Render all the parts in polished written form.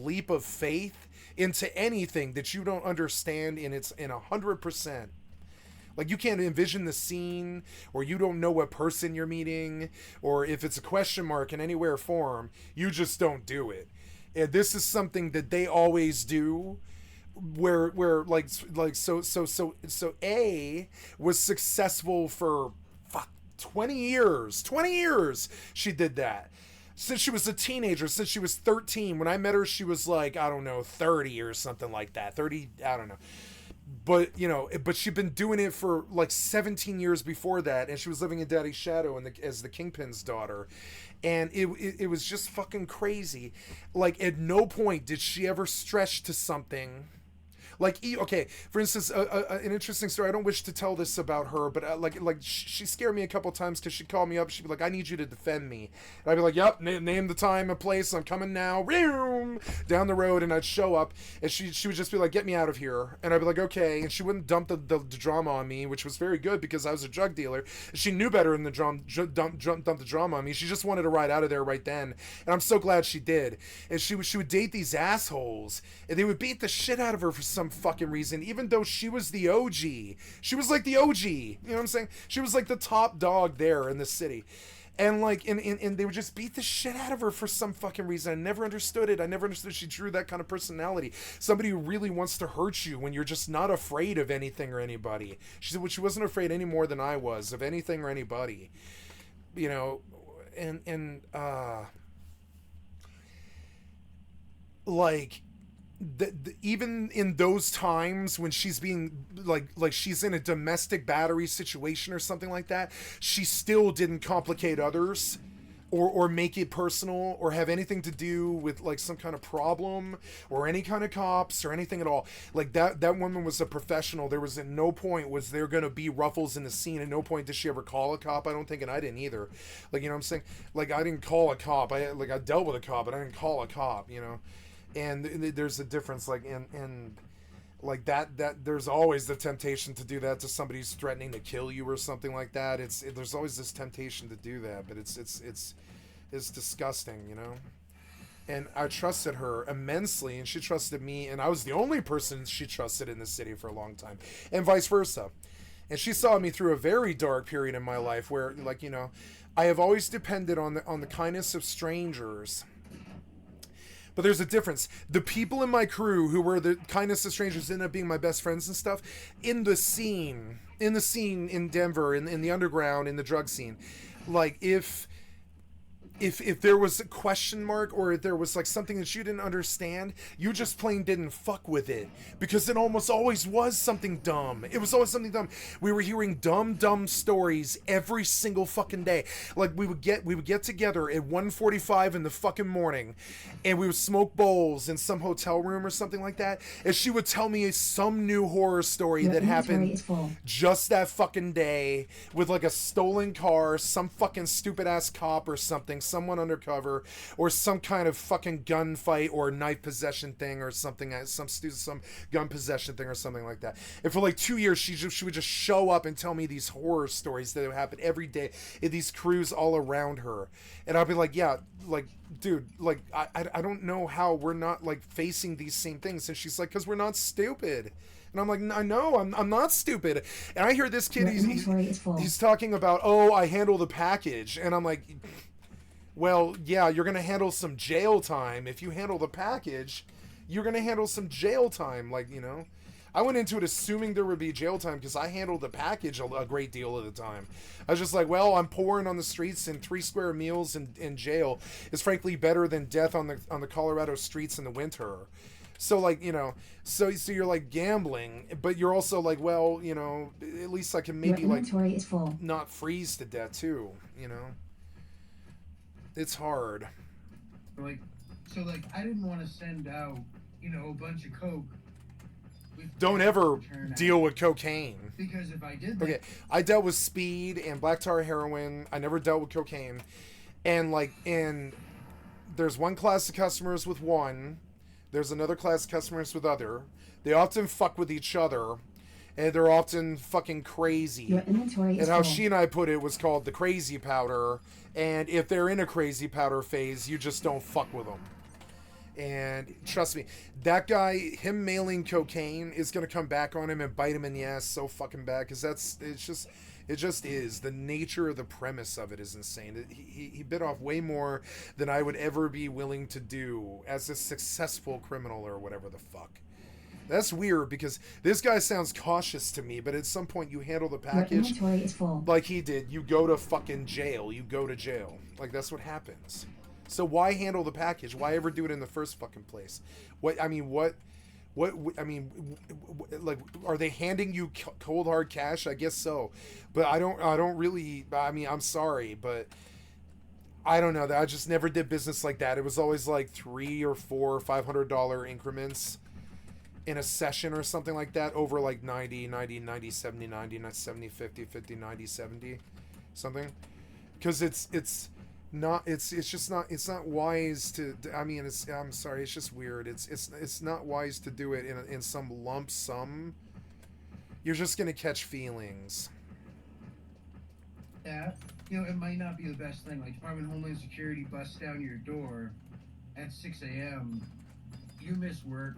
leap of faith into anything that you don't understand in 100%. Like, you can't envision the scene, or you don't know what person you're meeting, or if it's a question mark in anywhere form, you just don't do it. And this is something that they always do, where A was successful for 20 years. 20 years she did that. Since she was a teenager, since she was 13. When I met her, she was like, I don't know, 30 or something like that. 30, I don't know. But, you know, but she'd been doing it for like 17 years before that, and she was living in Daddy's shadow as the Kingpin's daughter. And it was just fucking crazy. Like, at no point did she ever stretch to something. Like, okay, for instance, an interesting story. I don't wish to tell this about her, but like she scared me a couple times because she'd call me up. She'd be like, "I need you to defend me." And I'd be like, "Yep, name the time and place. I'm coming now." Down the road, and I'd show up, and she would just be like, "Get me out of here." And I'd be like, "Okay." And she wouldn't dump the drama on me, which was very good because I was a drug dealer. She knew better than the dump the drama on me. She just wanted to ride out of there right then, and I'm so glad she did. And she would date these assholes, and they would beat the shit out of her for some fucking reason, even though she was the OG. She was like the OG, you know what I'm saying? She was like the top dog there in the city. And like, and they would just beat the shit out of her for some fucking reason. I never understood it. I never understood she drew that kind of personality. Somebody who really wants to hurt you when you're just not afraid of anything or anybody. She said, well, she wasn't afraid any more than I was of anything or anybody. You know, like, even in those times when she's being like she's in a domestic battery situation or something like that, she still didn't complicate others or make it personal or have anything to do with like some kind of problem or any kind of cops or anything at all. Like that woman was a professional. There was at no point was there going to be ruffles in the scene. At no point did she ever call a cop. I don't think, and I didn't either. Like, you know what I'm saying? Like, I didn't call a cop. I dealt with a cop, but I didn't call a cop, you know? And there's a difference, like, and like that there's always the temptation to do that to somebody who's threatening to kill you or something like that. There's always this temptation to do that, but it's disgusting, you know. And I trusted her immensely, and she trusted me, and I was the only person she trusted in the city for a long time, and vice versa. And she saw me through a very dark period in my life where, like, you know, I have always depended on the kindness of strangers. But there's a difference. The people in my crew who were the kindness of strangers ended up being my best friends and stuff in the scene in Denver, in the underground, in the drug scene. Like, if there was a question mark or if there was like something that you didn't understand, you just plain didn't fuck with it because it almost always was something dumb. It was always something dumb. We were hearing dumb stories every single fucking day. Like, we would get together at 1:45 in the fucking morning, and we would smoke bowls in some hotel room or something like that, and she would tell me some new horror story that happened just that fucking day with like a stolen car, some fucking stupid ass cop or something, someone undercover, or some kind of fucking gunfight or knife possession thing or something, some gun possession thing or something like that. And for like 2 years, she would just show up and tell me these horror stories that would happen every day in these crews all around her. And I'd be like, yeah, like, dude, like, I don't know how we're not like facing these same things. And she's like, because we're not stupid. And I'm like, I know, I'm not stupid. And I hear this kid, he's talking about, oh, I handle the package. And I'm like, well, yeah, you're going to handle some jail time. If you handle the package, you're going to handle some jail time. Like, you know, I went into it assuming there would be jail time because I handled the package a great deal of the time. I was just like, well, I'm pouring on the streets, and 3 square meals in jail is frankly better than death on the Colorado streets in the winter. So, like, you know, so you're like gambling, but you're also like, well, you know, at least I can maybe like not freeze to death too, you know. It's hard. Like, so like, I didn't want to send out, you know, a bunch of coke. Don't ever deal with cocaine. Because if I did that... Okay, I dealt with speed and black tar heroin. I never dealt with cocaine. And like, there's one class of customers with one. There's another class of customers with other. They often fuck with each other. And they're often fucking crazy. Your inventory is and how full. she and I put it was called the crazy powder. And if they're in a crazy powder phase, you just don't fuck with them. And trust me, that guy, him mailing cocaine is gonna come back on him and bite him in the ass so fucking bad. Because it just is. The nature of the premise of it is insane. He bit off way more than I would ever be willing to do as a successful criminal or whatever the fuck. That's weird because this guy sounds cautious to me, but at some point you handle the package. Your inventory is full. Like he did. You go to fucking jail. You go to jail. Like that's what happens. So why handle the package? Why ever do it in the first fucking place? What I mean, like, are they handing you cold hard cash? I guess so, but I don't really. I mean, I'm sorry, but I don't know. I just never did business like that. It was always like $300 or $400 or $500 increments in a session or something like that over like 90, 70, 90, 70, 50, 50, 90, 70, something. Because it's not wise to, I mean, I'm sorry, it's just weird. It's not wise to do it in some lump sum. You're just going to catch feelings. Yeah, you know, it might not be the best thing. Like, Department of Homeland Security busts down your door at 6 a.m., you miss work,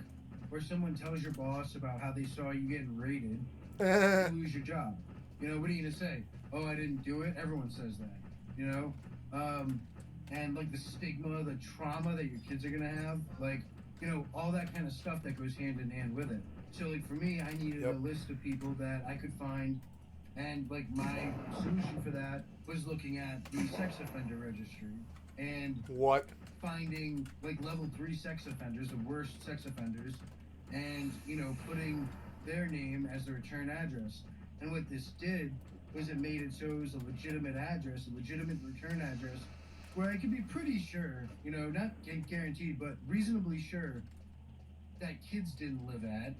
or someone tells your boss about how they saw you getting raided, you lose your job. You know, what are you going to say? Oh, I didn't do it? Everyone says that, you know? And, like, the stigma, the trauma that your kids are going to have, like, you know, all that kind of stuff that goes hand in hand with it. So, like, for me, I needed a list of people that I could find, and, like, my solution for that was looking at the sex offender registry and finding, like, level 3 sex offenders, the worst sex offenders, and, you know, putting their name as the return address. And what this did was it made it so it was a legitimate address, a legitimate return address, where I could be pretty sure, you know, not guaranteed, but reasonably sure that kids didn't live at.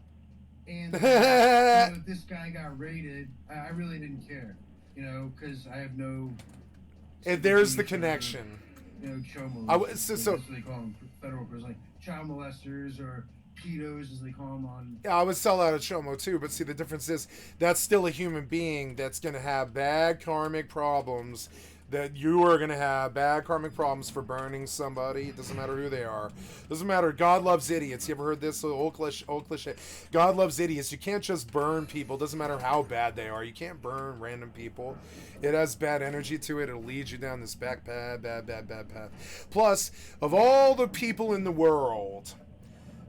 And you know, if this guy got raided, I really didn't care, you know, because I have no... And there's the connection. You know, child molesters. So that's what they call them, federal prisons, like child molesters or pedos, as they call them on... Yeah, I would sell out a chomo too, but see, the difference is that's still a human being that's going to have bad karmic problems, that you are going to have bad karmic problems for burning somebody. It doesn't matter who they are. Doesn't matter. God loves idiots. You ever heard this old cliche? God loves idiots. You can't just burn people. Doesn't matter how bad they are. You can't burn random people. It has bad energy to it. It'll lead you down this bad path. Plus, of all the people in the world,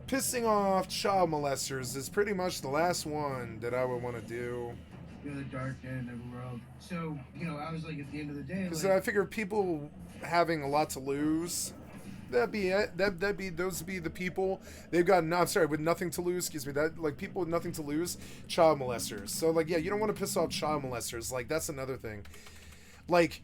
pissing off child molesters is pretty much the last one that I would want to do. You know, the dark end of the world. So, you know, I was like, at the end of the day, because like, I figure people having a lot to lose, that'd be it. Those would be the people. They've got, no, I'm sorry, with nothing to lose. Excuse me. That, like, people with nothing to lose, child molesters. So, like, yeah, you don't want to piss off child molesters. Like, that's another thing. Like,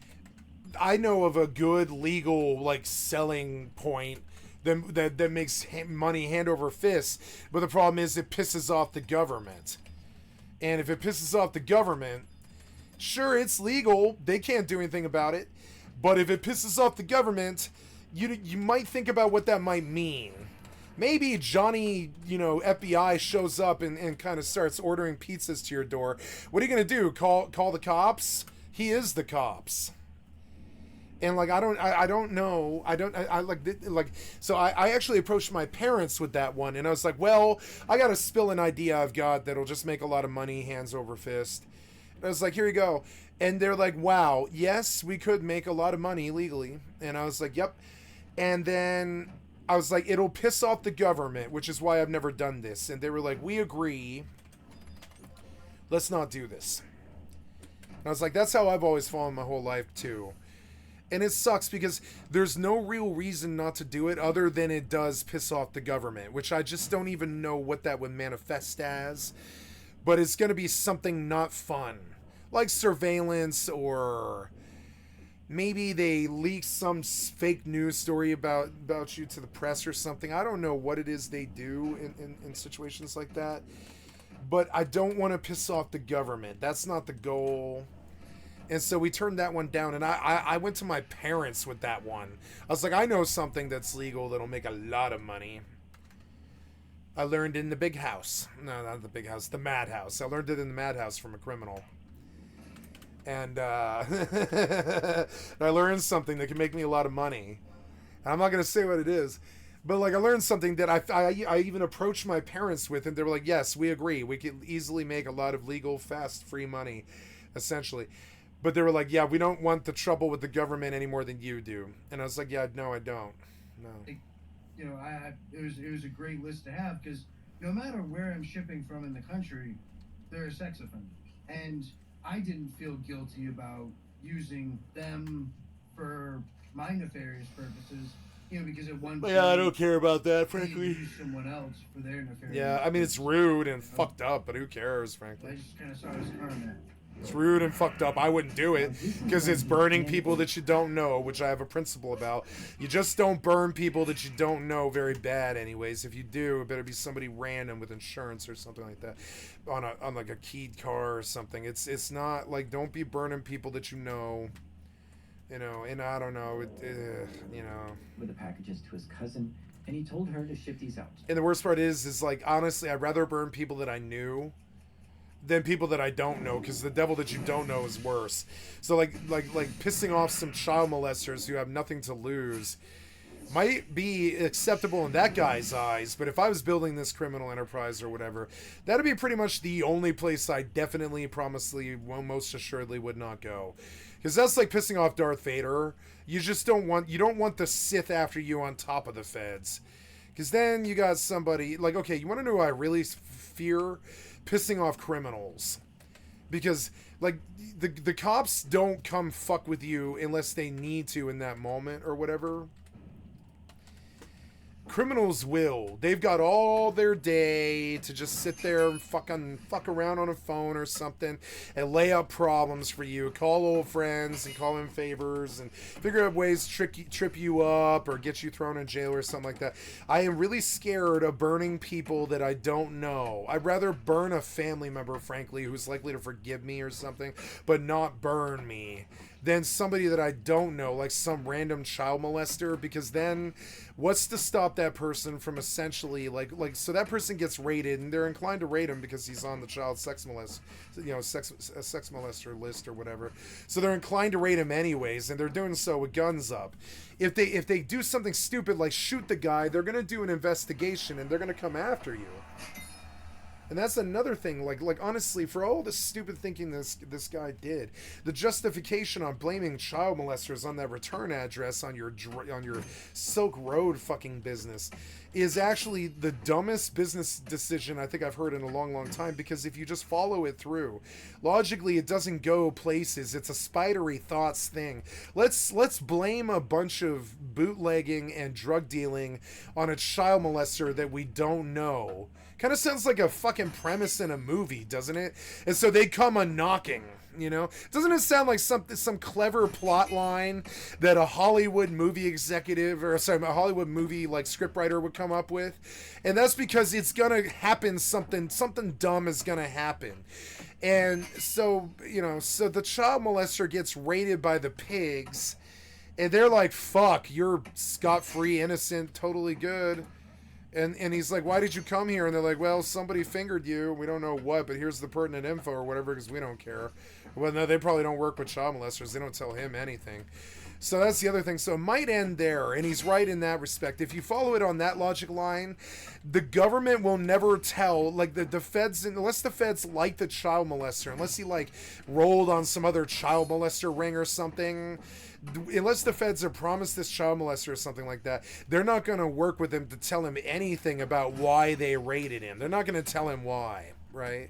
I know of a good legal, like, selling point that makes money hand over fist, but the problem is it pisses off the government. And if it pisses off the government, sure, it's legal. They can't do anything about it. But if it pisses off the government, you might think about what that might mean. Maybe Johnny, you know, FBI shows up and kind of starts ordering pizzas to your door. What are you going to do? Call the cops? He is the cops. And like I don't know. So I actually approached my parents with that one, and I was like, well, I gotta spill an idea I've got that'll just make a lot of money, hands over fist. And I was like, here you go. And they're like, wow, yes, we could make a lot of money legally. And I was like, yep. And then I was like, it'll piss off the government, which is why I've never done this. And they were like, we agree. Let's not do this. And I was like, that's how I've always fallen my whole life too. And it sucks because there's no real reason not to do it other than it does piss off the government, which I just don't even know what that would manifest as. But it's going to be something not fun, like surveillance, or maybe they leak some fake news story about you to the press or something. I don't know what it is they do in situations like that. But I don't want to piss off the government. That's not the goal. And so we turned that one down, and I went to my parents with that one. I was like, I know something that's legal that'll make a lot of money. I learned in the big house. No, not the big house, the madhouse. I learned it in the madhouse from a criminal. And I learned something that can make me a lot of money. And I'm not going to say what it is, But like I learned something that I even approached my parents with, and they were like, "Yes, we agree. We could easily make a lot of legal, fast, free money, essentially." But they were like, "Yeah, we don't want the trouble with the government any more than you do." And I was like, "Yeah, no, I don't. No." Like, you know, it was a great list to have because no matter where I'm shipping from in the country, there are sex offenders, and I didn't feel guilty about using them for my nefarious purposes. You know, because at one point, Yeah, I don't care about that, they frankly. used someone else for their nefarious. Yeah, I mean it's rude and you know? fucked up, but who cares, I frankly? just kind of saw it as karma. It's rude and fucked up. I wouldn't do it because it's burning people that you don't know, which I have a principle about. You just don't burn people that you don't know very bad, anyways. If you do, it better be somebody random with insurance or something like that, on like a keyed car or something. It's not like, don't be burning people that you know. You know, and I don't know, you know. With the packages to his cousin, and he told her to ship these out. And the worst part is like, honestly, I'd rather burn people that I knew than people that I don't know, because the devil that you don't know is worse. So like pissing off some child molesters who have nothing to lose might be acceptable in that guy's eyes, but if I was building this criminal enterprise or whatever, that'd be pretty much the only place I definitely, most assuredly would not go. Because that's like pissing off Darth Vader. You don't want the Sith after you on top of the feds. Because then you got somebody, like, okay, you want to know who I really fear? Pissing off criminals. Because, like, the cops don't come fuck with you unless they need to in that moment or whatever. Criminals will. They've got all their day to just sit there and fuck around on a phone or something and lay up problems for you. Call old friends and call in favors and figure out ways to trip you up or get you thrown in jail or something like that. I am really scared of burning people that I don't know. I'd rather burn a family member, frankly, who's likely to forgive me or something, but not burn me, than somebody that I don't know, like some random child molester, because then what's to stop that person from essentially so that person gets rated, and they're inclined to rate him because he's on the child sex molester list or whatever. So they're inclined to rate him anyways, and they're doing so with guns up. If they do something stupid like shoot the guy, they're gonna do an investigation and they're gonna come after you. And that's another thing, like honestly, for all the stupid thinking this guy did, the justification on blaming child molesters on that return address on your Silk Road fucking business is actually the dumbest business decision I think I've heard in a long, long time, because if you just follow it through, logically it doesn't go places. It's a spidery thoughts thing. Let's blame a bunch of bootlegging and drug dealing on a child molester that we don't know. Kind of sounds like a fucking premise in a movie, doesn't it? And so they come a-knocking, you know? Doesn't it sound like some clever plot line that a Hollywood movie executive, or sorry, a Hollywood movie like scriptwriter would come up with? And that's because it's gonna happen, something dumb is gonna happen. And so, you know, so the child molester gets raided by the pigs, and they're like, fuck, you're scot-free, innocent, totally good. And he's like, why did you come here? And they're like, well, somebody fingered you. We don't know what, but here's the pertinent info or whatever, because we don't care. Well, no, they probably don't work with child molesters. They don't tell him anything. So that's the other thing. So it might end there, and he's right in that respect. If you follow it on that logic line, the government will never tell, like the feds, unless the feds like the child molester, unless he like rolled on some other child molester ring or something, unless the feds have promised this child molester or something like that, they're not going to work with him to tell him anything about why they raided him. They're not going to tell him why, right?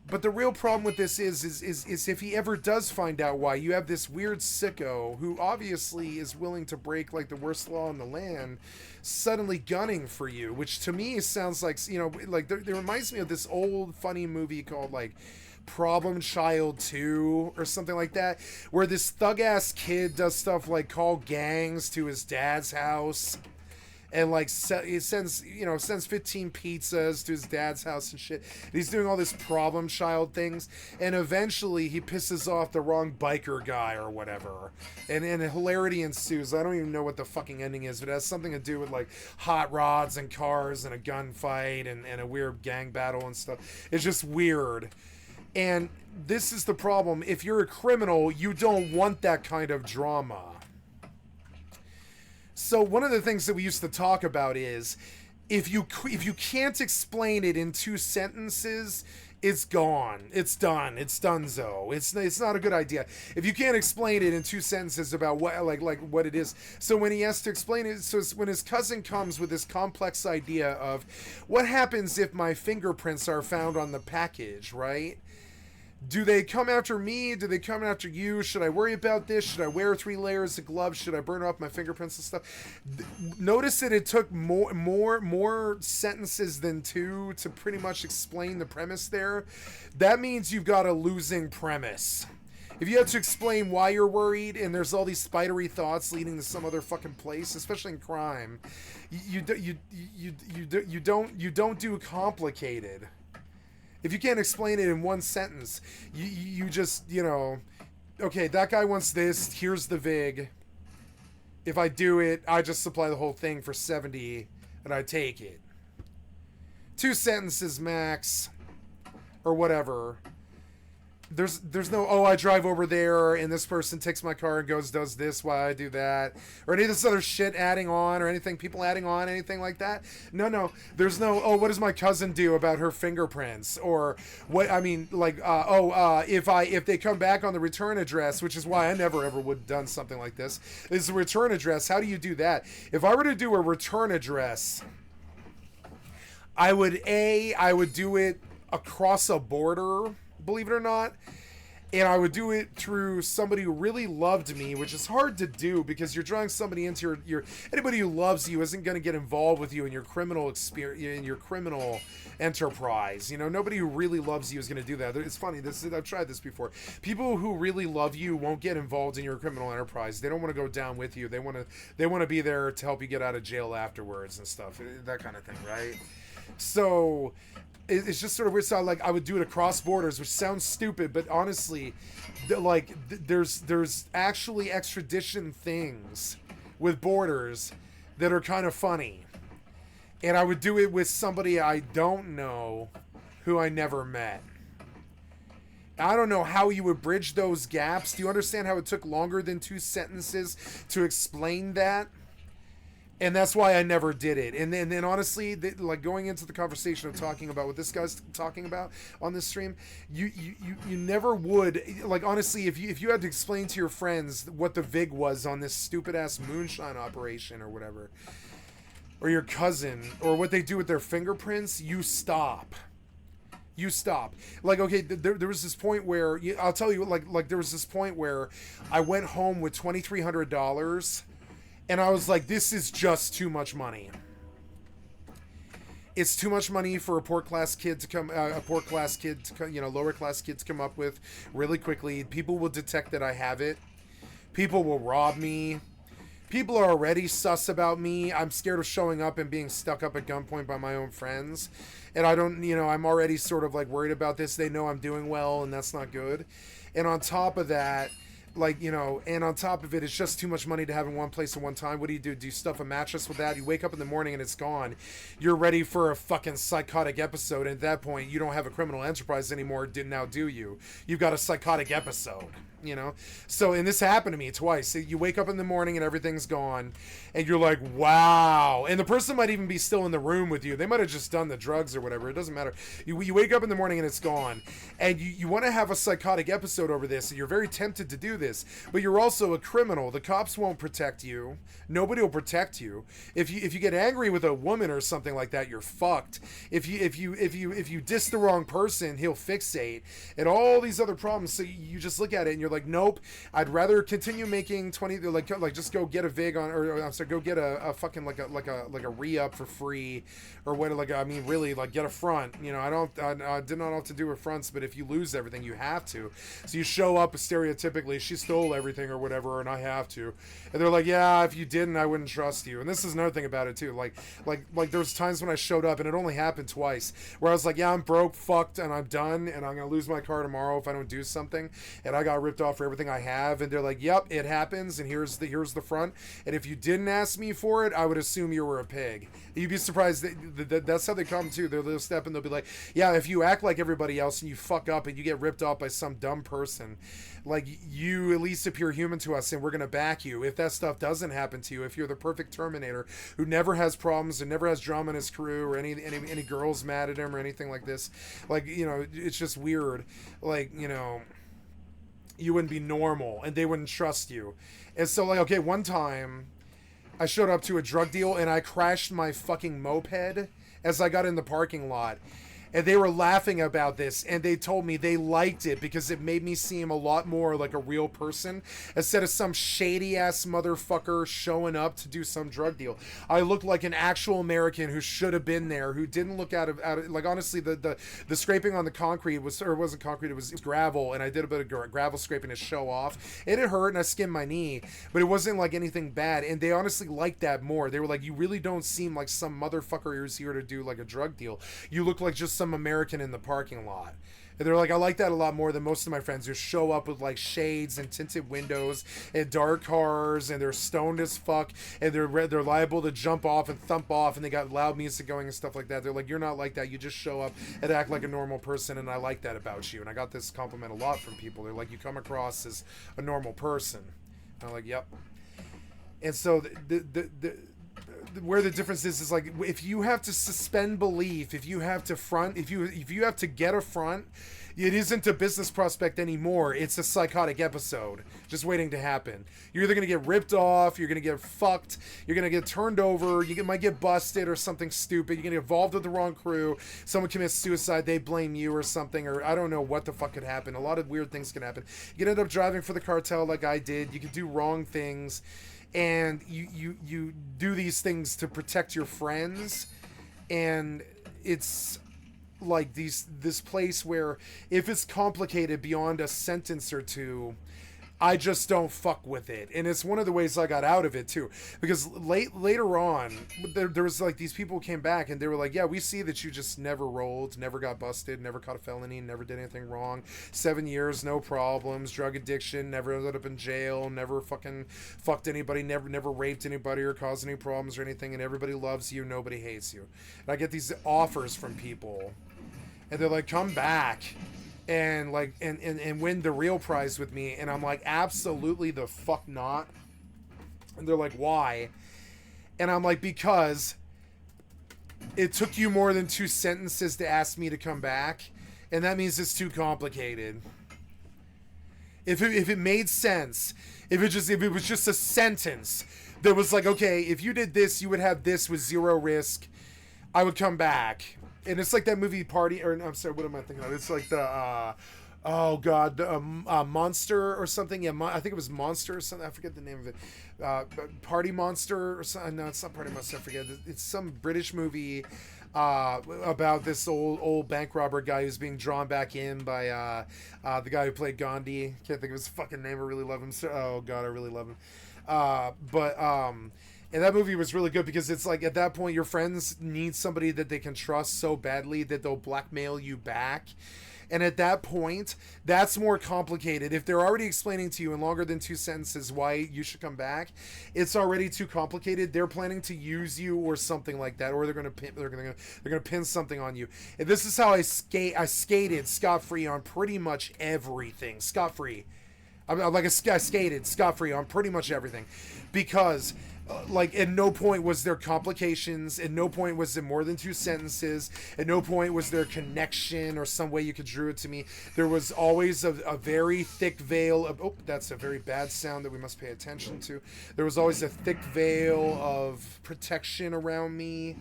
But the real problem with this is if he ever does find out why, you have this weird sicko who obviously is willing to break like the worst law in the land, suddenly gunning for you, which to me sounds like, you know, like it reminds me of this old funny movie called like Problem Child 2 or something like that, where this thug-ass kid does stuff like call gangs to his dad's house and like he sends 15 pizzas to his dad's house and shit. And he's doing all this problem child things, and eventually he pisses off the wrong biker guy or whatever, and hilarity ensues. I don't even know what the fucking ending is, but it has something to do with like hot rods and cars and a gunfight and a weird gang battle and stuff. It's just weird. And this is the problem. If you're a criminal, you don't want that kind of drama. So one of the things that we used to talk about is if you can't explain it in 2 sentences, it's gone. It's done. It's donezo. It's not a good idea. If you can't explain it in 2 sentences about what like what it is. So when he has to explain it, so when his cousin comes with this complex idea of what happens if my fingerprints are found on the package, right? Do they come after me? Do they come after you? Should I worry about this? Should I wear 3 layers of gloves? Should I burn off my fingerprints and stuff? Notice that it took more sentences than 2 to pretty much explain the premise there. That means you've got a losing premise. If you have to explain why you're worried and there's all these spidery thoughts leading to some other fucking place, especially in crime, you don't do complicated. If you can't explain it in 1 sentence, you just, you know, okay, that guy wants this, here's the VIG. If I do it, I just supply the whole thing for 70 and I take it. 2 sentences max, or whatever. There's no, oh, I drive over there and this person takes my car and does this while I do that, or any of this other shit adding on, or anything, people adding on, anything like that. No, there's no, oh, what does my cousin do about her fingerprints, or what, I mean, like, if they come back on the return address, which is why I never ever would have done something like this, is the return address. How do you do that? If I were to do a return address, I would do it across a border, believe it or not, and I would do it through somebody who really loved me, which is hard to do because you're drawing somebody into your anybody who loves you isn't going to get involved with you in your criminal experience, in your criminal enterprise. You know, nobody who really loves you is going to do that. It's funny, I've tried this before. People who really love you won't get involved in your criminal enterprise. They don't want to go down with you. They want to be there to help you get out of jail afterwards and stuff, that kind of thing, right? So it's just sort of weird. So I would do it across borders, which sounds stupid, but honestly, there's actually extradition things with borders that are kind of funny. And I would do it with somebody I don't know, who I never met. I don't know how you would bridge those gaps. Do you understand how it took longer than 2 sentences to explain that? And that's why I never did it. And then honestly, like going into the conversation of talking about what this guy's talking about on this stream, you never would, like, honestly, if you had to explain to your friends what the VIG was on this stupid ass moonshine operation or whatever, or your cousin, or what they do with their fingerprints, you stop. Like, okay, there was this point where I'll tell you, like there was this point where I went home with $2,300. And I was like, this is just too much money. It's too much money for a poor class kid to come, lower class kid to come up with really quickly. People will detect that I have it. People will rob me. People are already sus about me. I'm scared of showing up and being stuck up at gunpoint by my own friends. And I don't, I'm already sort of like worried about this. They know I'm doing well, and that's not good. And on top of that, and on top of it, it's just too much money to have in one place at one time. What do? Do you stuff a mattress with that? You wake up in the morning and it's gone. You're ready for a fucking psychotic episode. And at that point, you don't have a criminal enterprise anymore, do you? You've got a psychotic episode, So, and this happened to me twice. You wake up in the morning and everything's gone. And you're like, wow. And the person might even be still in the room with you. They might have just done the drugs or whatever. It doesn't matter. You wake up in the morning and it's gone. And you want to have a psychotic episode over this. And you're very tempted to do this, but you're also a criminal. The cops won't protect you. Nobody will protect you. If you get angry with a woman or something like that, you're fucked. If you diss the wrong person, he'll fixate, and all these other problems. So you just look at it and you're like, nope. I'd rather continue making 20. Like just go get a VIG on, or I'm sorry, go get a fucking like a re-up for free, or what? Really, get a front. I did not have to do with fronts, but if you lose everything, you have to. So you show up stereotypically. She stole everything or whatever, and I have to. And they're like, yeah, if you didn't, I wouldn't trust you. And this is another thing about it too. Like there's times when I showed up, and it only happened twice, where I was like, yeah, I'm broke, fucked, and I'm done, and I'm gonna lose my car tomorrow if I don't do something. And I got ripped ripped off for everything I have, and they're like, yep, it happens, and here's the front, and if you didn't ask me for it, I would assume you were a pig. You'd be surprised that's how they come too. They'll step and they'll be like, yeah, if you act like everybody else and you fuck up and you get ripped off by some dumb person, like, you at least appear human to us and we're gonna back you. If that stuff doesn't happen to you, if you're the perfect Terminator who never has problems and never has drama in his crew, or any girls mad at him or anything like this, like, you know, it's just weird. Like, you know, you wouldn't be normal and they wouldn't trust you. And so, like, okay, one time I showed up to a drug deal and I crashed my fucking moped as I got in the parking lot. And they were laughing about this, and they told me they liked it because it made me seem a lot more like a real person instead of some shady-ass motherfucker showing up to do some drug deal. I looked like an actual American who should have been there, who didn't look out of like, honestly, the scraping on the concrete was, or it wasn't concrete, it was gravel, and I did a bit of gravel scraping to show off. It hurt, and I skinned my knee, but it wasn't like anything bad, and they honestly liked that more. They were like, you really don't seem like some motherfucker who's here to do like a drug deal. You look like just some American in the parking lot. And they're like, I like that a lot more than most of my friends who show up with like shades and tinted windows and dark cars, and they're stoned as fuck, and they're liable to jump off and thump off, and they got loud music going and stuff like that. They're like, you're not like that. You just show up and act like a normal person, and I like that about you. And I got this compliment a lot from people. They're like, you come across as a normal person. And I'm like, yep. And so where the difference is like, if you have to suspend belief, if you have to front, if you have to get a front, it isn't a business prospect anymore. It's a psychotic episode just waiting to happen. You're either going to get ripped off, you're going to get fucked, you're going to get turned over, might get busted or something stupid, you're going to get involved with the wrong crew, someone commits suicide, they blame you or something, or I don't know what the fuck could happen. A lot of weird things can happen. You can end up driving for the cartel like I did. You can do wrong things. And you do these things to protect your friends, and it's like this place where if it's complicated beyond a sentence or two, I just don't fuck with it. And it's one of the ways I got out of it too, because later on there was like these people who came back and they were like, yeah, we see that you just never rolled, never got busted, never caught a felony, never did anything wrong, 7 years, no problems, drug addiction, never ended up in jail, never fucking fucked anybody, never raped anybody or caused any problems or anything, and everybody loves you, nobody hates you. And I get these offers from people and they're like, come back and like and win the real prize with me, and I'm like, absolutely the fuck not. And they're like, why? And I'm like, because it took you more than 2 sentences to ask me to come back, and that means it's too complicated. If it made sense, if it was just a sentence that was like, okay, if you did this, you would have this with 0 risk, I would come back. And it's like that movie Party, or I'm sorry, what am I thinking of? It's like the, oh god, Monster or something. Yeah, I think it was Monster or something. I forget the name of it. Party Monster or something. No, it's not Party Monster. I forget. It's some British movie about this old bank robber guy who's being drawn back in by the guy who played Gandhi. Can't think of his fucking name. I really love him. Oh god, I really love him. And that movie was really good because it's like, at that point, your friends need somebody that they can trust so badly that they'll blackmail you back. And at that point, that's more complicated. If they're already explaining to you in longer than 2 sentences why you should come back, it's already too complicated. They're planning to use you or something like that, or they're gonna pin something on you. And this is how I skated scot-free on pretty much everything. Scot-free. I skated scot-free on pretty much everything, because like, at no point was there complications, at no point was there more than 2 sentences, at no point was there connection or some way you could drew it to me. There was always a very thick veil of, oh, that's a very bad sound that we must pay attention to. There was always a thick veil of protection around me,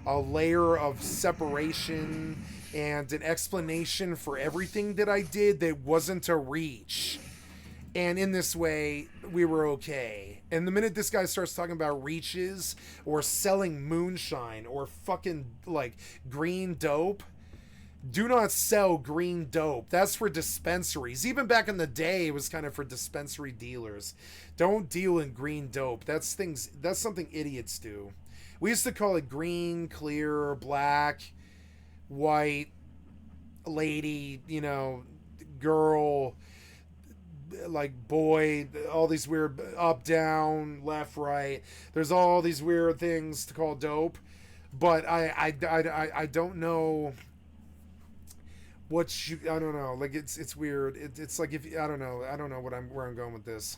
a layer of separation, and an explanation for everything that I did that wasn't a reach. And in this way, we were okay. And the minute this guy starts talking about reaches or selling moonshine or fucking like green dope, do not sell green dope. That's for dispensaries. Even back in the day, it was kind of for dispensary dealers. Don't deal in green dope. That's something idiots do. We used to call it green, clear, black, white, lady, girl, like boy, all these weird up, down, left, right. There's all these weird things to call dope, but I don't know what you, I don't know, like it's weird. It's like if I don't know where I'm going with this.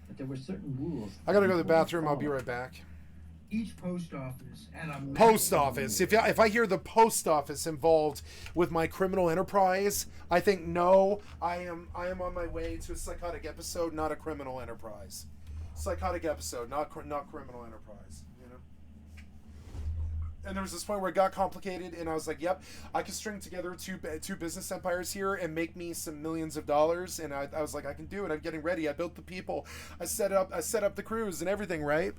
But there were certain rules. I gotta go to the people would bathroom. I'll be follow. right back. Each post office had a Post maximum office. If I hear the post office involved with my criminal enterprise, I think no. I am on my way to a psychotic episode, not a criminal enterprise. Psychotic episode, not criminal enterprise. You know. And there was this point where it got complicated, and I was like, "Yep, I can string together two business empires here and make me some millions of dollars." And I was like, "I can do it. I'm getting ready. I built the people. I set up the crews and everything, right?"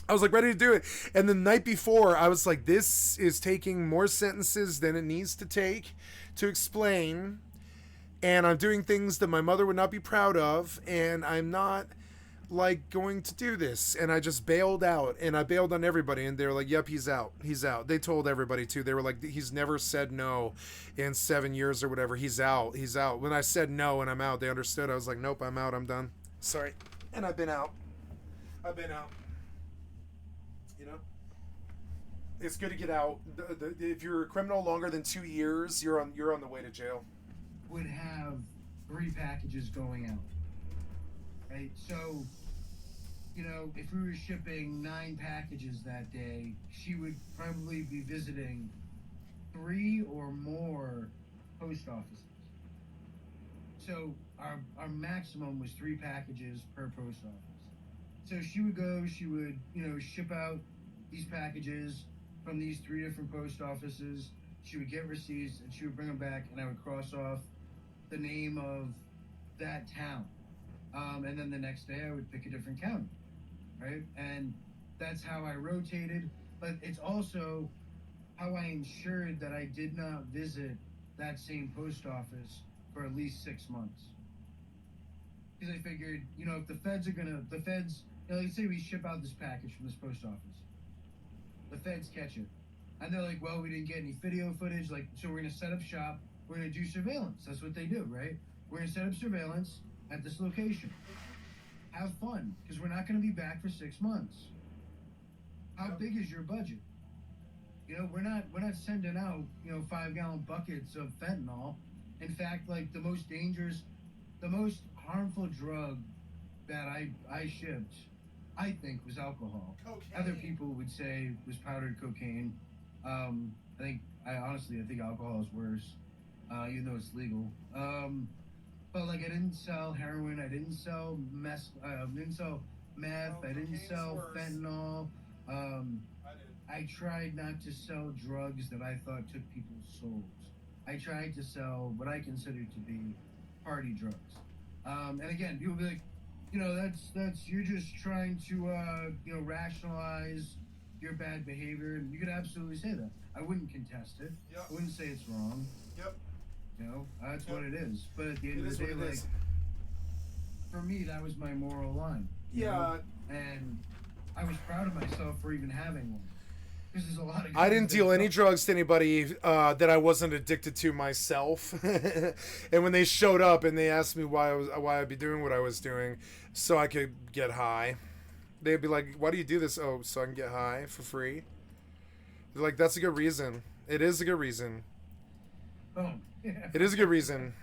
I was like ready to do it. And the night before, I was like, this is taking more sentences than it needs to take to explain. And I'm doing things that my mother would not be proud of. And I'm not like going to do this. And I just bailed out. And I bailed on everybody. And they were like, yep, he's out. He's out. They told everybody too. They were like, he's never said no in 7 years or whatever. He's out. He's out. When I said no and I'm out, they understood. I was like, nope, I'm out. I'm done. Sorry. And I've been out. You know, it's good to get out. If you're a criminal longer than 2 years, you're on the way to jail. would have 3 packages going out. Right? So, you know, if we were shipping 9 packages that day, she would probably be visiting 3 or more post offices. So our maximum was 3 packages per post office. So she would go, she would, you know, ship out these packages from these 3 different post offices. She would get receipts and she would bring them back, and I would cross off the name of that town. And then the next day I would pick a different county, right? And that's how I rotated. But it's also how I ensured that I did not visit that same post office for at least 6 months. Because I figured, you know, if the feds, you know, let's say we ship out this package from this post office. The feds catch it. And they're like, well, we didn't get any video footage, like, so we're going to set up shop, we're going to do surveillance. That's what they do, right? We're going to set up surveillance at this location. Have fun, because we're not going to be back for 6 months. How big is your budget? You know, we're not sending out, you know, 5-gallon buckets of fentanyl. In fact, like, the most dangerous, the most harmful drug that I shipped, I think, was alcohol. Cocaine. Other people would say was powdered cocaine. I think alcohol is worse, even though it's legal. But like, I didn't sell heroin, I didn't sell meth, I didn't sell worse. fentanyl. I tried not to sell drugs that I thought took people's souls. I tried to sell what I considered to be party drugs. And again, people be like, you know, that's you're just trying to you know, rationalize your bad behavior, and you could absolutely say that. I wouldn't contest it. Yep. I wouldn't say it's wrong. Yep. You know, that's Yep. what it is. But at the end It of is the day, what it like, is. for me, that was my moral line. you Yeah. know? And I was proud of myself for even having one. Because there's a lot of I didn't guys deal that any don't. drugs to anybody that I wasn't addicted to myself. And when they showed up and they asked me why I'd be doing what I was doing, so I could get high, they'd be like, "Why do you do this?" "Oh, so I can get high for free." They're like, "That's a good reason." It is a good reason. Oh, yeah. It is a good reason.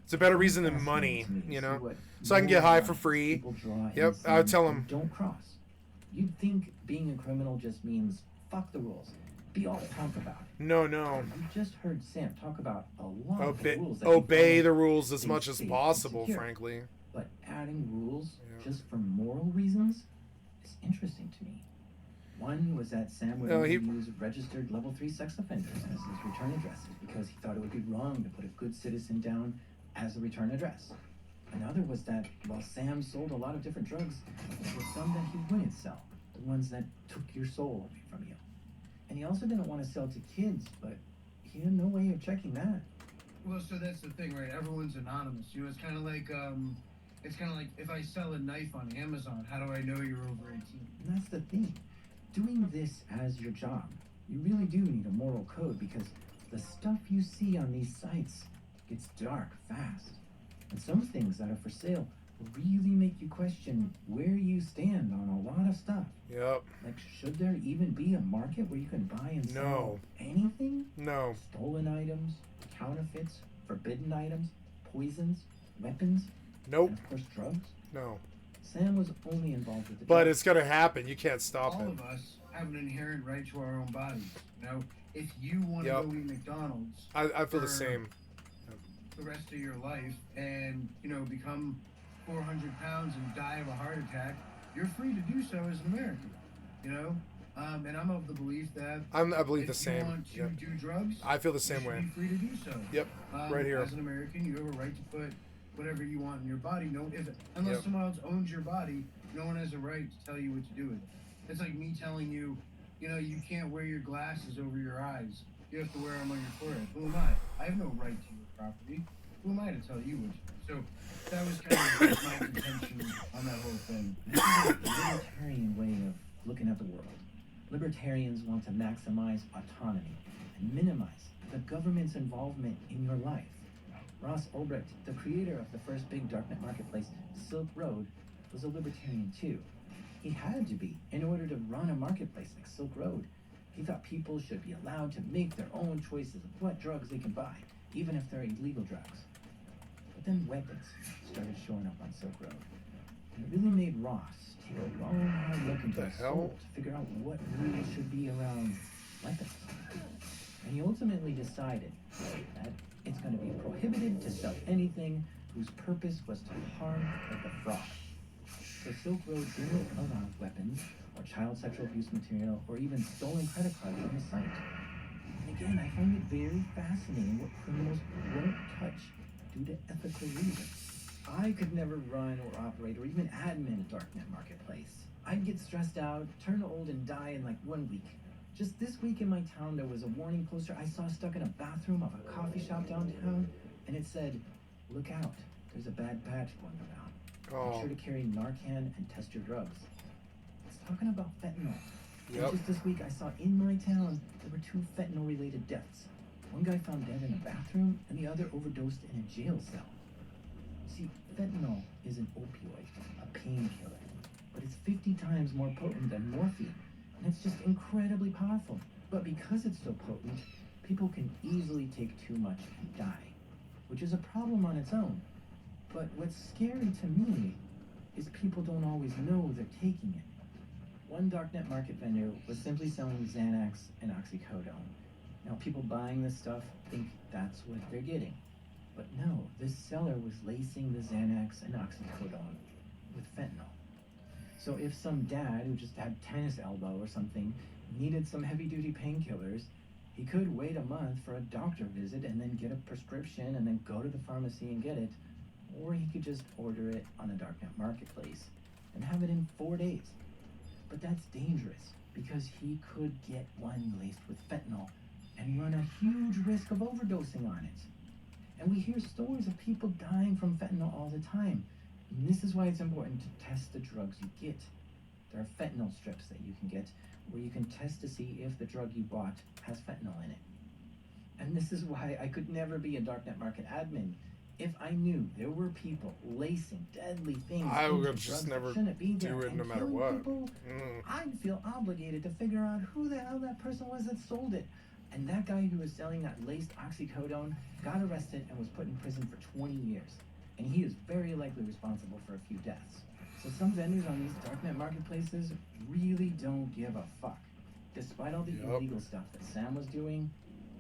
It's a better reason than money, Fascinating to me you to know. see what So I can get high moral for lines free. people draw in Yep, I would tell saying 'em. Don't cross. You'd think being a criminal just means fuck the rules. Be all punk about it. No. You just heard Sam talk about a lot of Obey, rules that he obey follows the rules as to much stay as safe and possible, secure. frankly. But adding rules Yeah. just for moral reasons is interesting to me. One was that Sam would No, only he- use registered level 3 sex offenders as his return addresses because he thought it would be wrong to put a good citizen down as a return address. Another was that while Sam sold a lot of different drugs, there were some that he wouldn't sell, the ones that took your soul away from you. And he also didn't want to sell to kids, but he had no way of checking that. Well, so that's the thing, right? Everyone's anonymous. You know, it's kind of like if I sell a knife on Amazon, how do I know you're over 18? And that's the thing. Doing this as your job, you really do need a moral code because the stuff you see on these sites gets dark fast. And some things that are for sale really make you question where you stand on a lot of stuff. Yep. Like, should there even be a market where you can buy and sell No. anything? No. Stolen items, counterfeits, forbidden items, poisons, weapons, Nope. and of course drugs. No. Sam was only involved with the But drugs. it's gonna happen. You can't stop All it. of us have an inherent right to our own bodies. You know, if you want to Yep. go eat McDonald's I feel the for same. the rest of your life and, you know, become 400 pounds and die of a heart attack, you're free to do so as an American. You know, and I'm of the belief that I believe if the same. you want to Yep. do drugs, I feel the you same should way. be free to do so. Yep. Right here. As an American, you have a right to put whatever you want in your body. Unless Yep. someone else owns your body, no one has a right to tell you what to do with it. It's like me telling you, you know, you can't wear your glasses over your eyes. You have to wear them on your forehead. Who am I? I have no right to your property. Who am I to tell you what to do? So that was kind of my contention on that whole thing. This is a libertarian way of looking at the world. Libertarians want to maximize autonomy and minimize the government's involvement in your life. Ross Ulbricht, the creator of the first big darknet marketplace, Silk Road, was a libertarian too. He had to be in order to run a marketplace like Silk Road. He thought people should be allowed to make their own choices of what drugs they can buy, even if they're illegal drugs. But then weapons started showing up on Silk Road. And it really made Ross take a long, hard look into The his hell? soul to figure out what rules should be around weapons. And he ultimately decided that it's going to be prohibited to sell anything whose purpose was to harm or defraud. So Silk Road didn't allow weapons or child sexual abuse material or even stolen credit cards on the site. And again, I find it very fascinating what criminals won't touch due to ethical reasons. I could never run or operate or even admin a darknet marketplace. I'd get stressed out, turn old, and die in like 1 week. Just this week in my town, there was a warning poster I saw stuck in a bathroom of a coffee shop downtown, and it said, "Look out, there's a bad patch going around. Make sure to carry Narcan and test your drugs." It's talking about fentanyl. Yep. And just this week, I saw in my town there were 2 fentanyl-related deaths. One guy found dead in a bathroom, and the other overdosed in a jail cell. See, fentanyl is an opioid, a painkiller, but it's 50 times more potent than morphine, and it's just incredibly powerful. But because it's so potent, people can easily take too much and die, which is a problem on its own. But what's scary to me is people don't always know they're taking it. One darknet market vendor was simply selling Xanax and oxycodone. Now, people buying this stuff think that's what they're getting. But no, this seller was lacing the Xanax and oxycodone with fentanyl. So if some dad who just had tennis elbow or something needed some heavy-duty painkillers, he could wait a month for a doctor visit and then get a prescription and then go to the pharmacy and get it. Or he could just order it on a darknet marketplace and have it in 4 days. But that's dangerous because he could get one laced with fentanyl and run a huge risk of overdosing on it. And we hear stories of people dying from fentanyl all the time. And this is why it's important to test the drugs you get. There are fentanyl strips that you can get where you can test to see if the drug you bought has fentanyl in it. And this is why I could never be a darknet market admin. If I knew there were people lacing deadly things I into would drugs just that never shouldn't be do there it and no matter killing what. people, I'd feel obligated to figure out who the hell that person was that sold it. And that guy who was selling that laced oxycodone got arrested and was put in prison for 20 years. And he is very likely responsible for a few deaths. So some vendors on these darknet marketplaces really don't give a fuck. Despite all the illegal stuff that Sam was doing,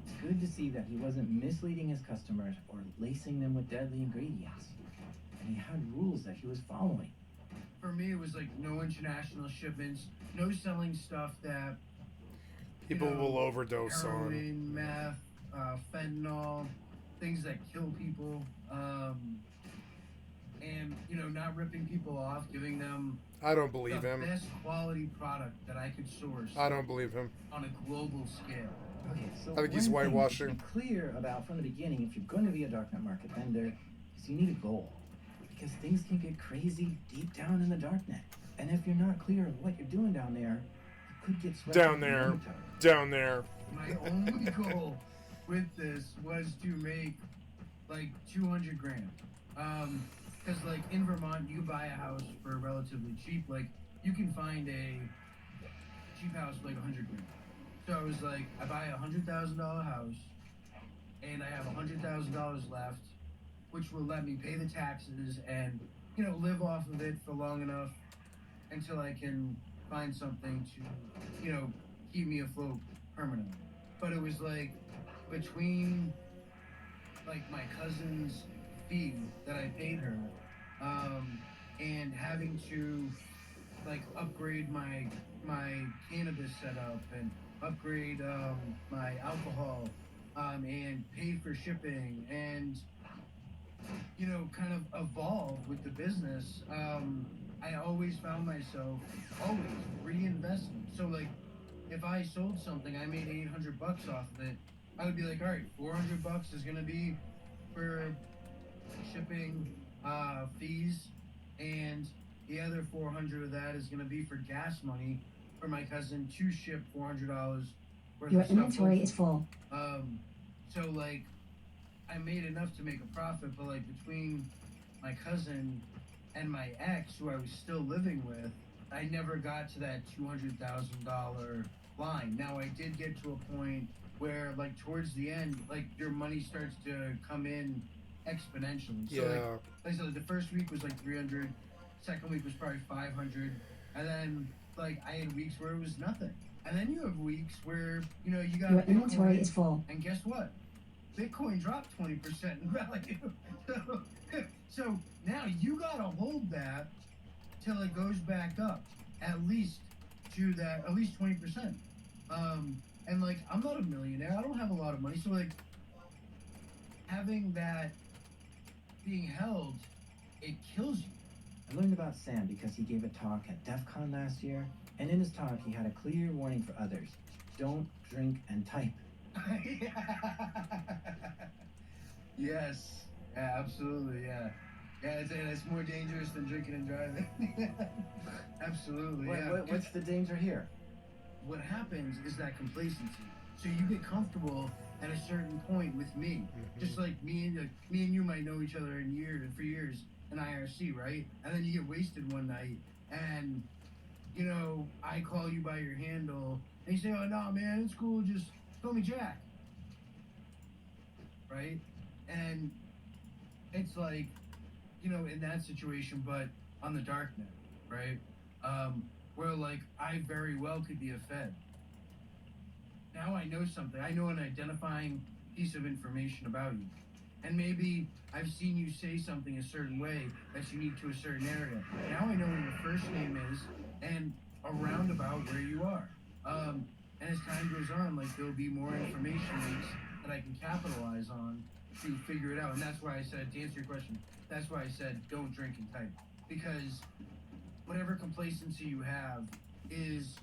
it's good to see that he wasn't misleading his customers or lacing them with deadly ingredients. And he had rules that he was following. For me, it was like no international shipments, no selling stuff that People will overdose heroin, on. meth, fentanyl, things that kill people, and not ripping people off, giving them I don't believe the him. best quality product that I could source I don't believe him. on a global scale. Okay, so I think he's one thing whitewashing. to be clear about from the beginning, if you're going to be a darknet market vendor, is you need a goal. Because things can get crazy deep down in the darknet. And if you're not clear of what you're doing down there, you could get swept Down up in the there. undertow. Down there. My only goal with this was to make like 200 grand. Because like in Vermont, you can buy a house for relatively cheap. Like you can find a cheap house for like 100 grand. So I was like, I buy $100,000 house, and I have $100,000 left, which will let me pay the taxes and live off of it for long enough until I can find something to keep me afloat permanently. But it was like between like my cousin's fee that I paid her, and having to like upgrade my cannabis setup and upgrade my alcohol, and pay for shipping and kind of evolve with the business. I always found myself always reinvesting. So like if I sold something, I made $800 off of it. I would be like, all right, $400 is gonna be for shipping, fees, and the other 400 of that is gonna be for gas money for my cousin to ship $400 worth Your of stuff. inventory is full. So like I made enough to make a profit, but like between my cousin and my ex, who I was still living with, I never got to that $200,000 line. Now I did get to a point where like towards the end, like your money starts to come in exponentially. So like I said, the first week was like 300, second week was probably 500, and then like I had weeks where it was nothing. And then you have weeks where you got Your Bitcoin, inventory is full. and guess what? Bitcoin dropped 20% in value. So now you gotta hold that till it goes back up, at least 20%. And like I'm not a millionaire. I don't have a lot of money, so like having that being held, it kills you. I learned about Sam because he gave a talk at DEF CON last year, and in his talk he had a clear warning for others. Don't drink and type. Yes. Yeah, absolutely. Yeah. Yeah, it's more dangerous than drinking and driving. Absolutely. What's the danger here? What happens is that complacency. So you get comfortable at a certain point with me, just like me and you might know each other for years in IRC, right? And then you get wasted one night, and I call you by your handle, and you say, "Oh no, man, it's cool. Just call me Jack." Right? And it's like, in that situation, but on the dark net, right? Where like I very well could be a Fed. Now I know something. I know an identifying piece of information about you. And maybe I've seen you say something a certain way that's unique to a certain area. Now I know what your first name is and around about where you are. And as time goes on, like there'll be more information leaks that I can capitalize on to figure it out. And that's why I said, to answer your question, that's why I said don't drink and type. Because whatever complacency you have is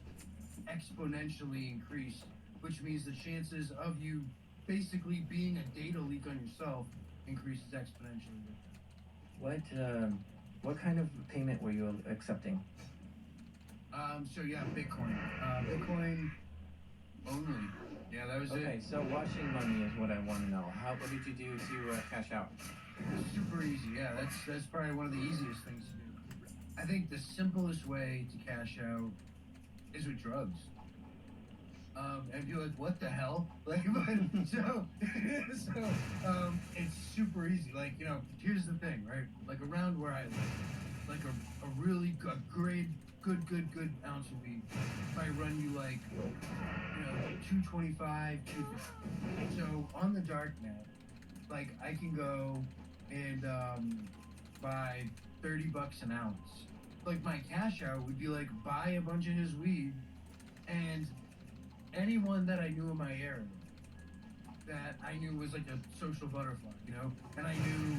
exponentially increased, which means the chances of you basically being a data leak on yourself increases exponentially. What kind of payment were you accepting? So yeah, Bitcoin. Bitcoin only. Yeah, that was it. Okay, so washing money is what I want to know. What did you do to cash out? Super easy. Yeah, that's probably one of the easiest things to do. I think the simplest way to cash out is with drugs. And you're like, what the hell? Like, so it's super easy. Like, here's the thing, right? Like around where I live, like a really great, good ounce of weed. If I run you like, 225, 250. So on the dark net, like I can go and buy $30 an ounce. Like my cash out would be like buy a bunch of his weed, and anyone that I knew in my area that I knew was like a social butterfly, and I knew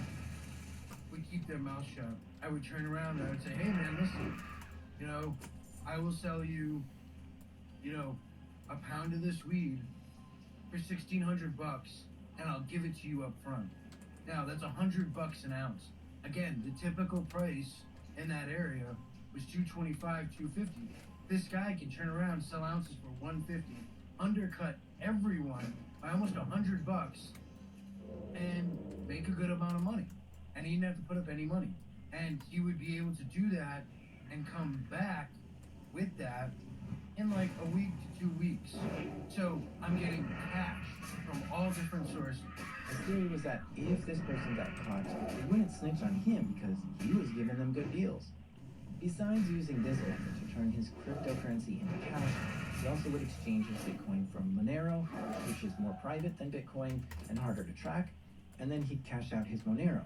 would keep their mouth shut, I would turn around and I would say, hey man, listen, I will sell you, a pound of this weed for $1,600, and I'll give it to you up front. Now that's $100 an ounce. Again, the typical price in that area was $225, $250. This guy can turn around and sell ounces for $150, undercut everyone by almost $100, and make a good amount of money. and he didn't have to put up any money. And he would be able to do that and come back with that in like a week to 2 weeks. So I'm getting cash from all different sources. The theory was that if this person got caught, they wouldn't snitch on him because he was giving them good deals. Besides using this method to turn his cryptocurrency into cash, he also would exchange his Bitcoin from Monero, which is more private than Bitcoin and harder to track, and then he'd cash out his Monero.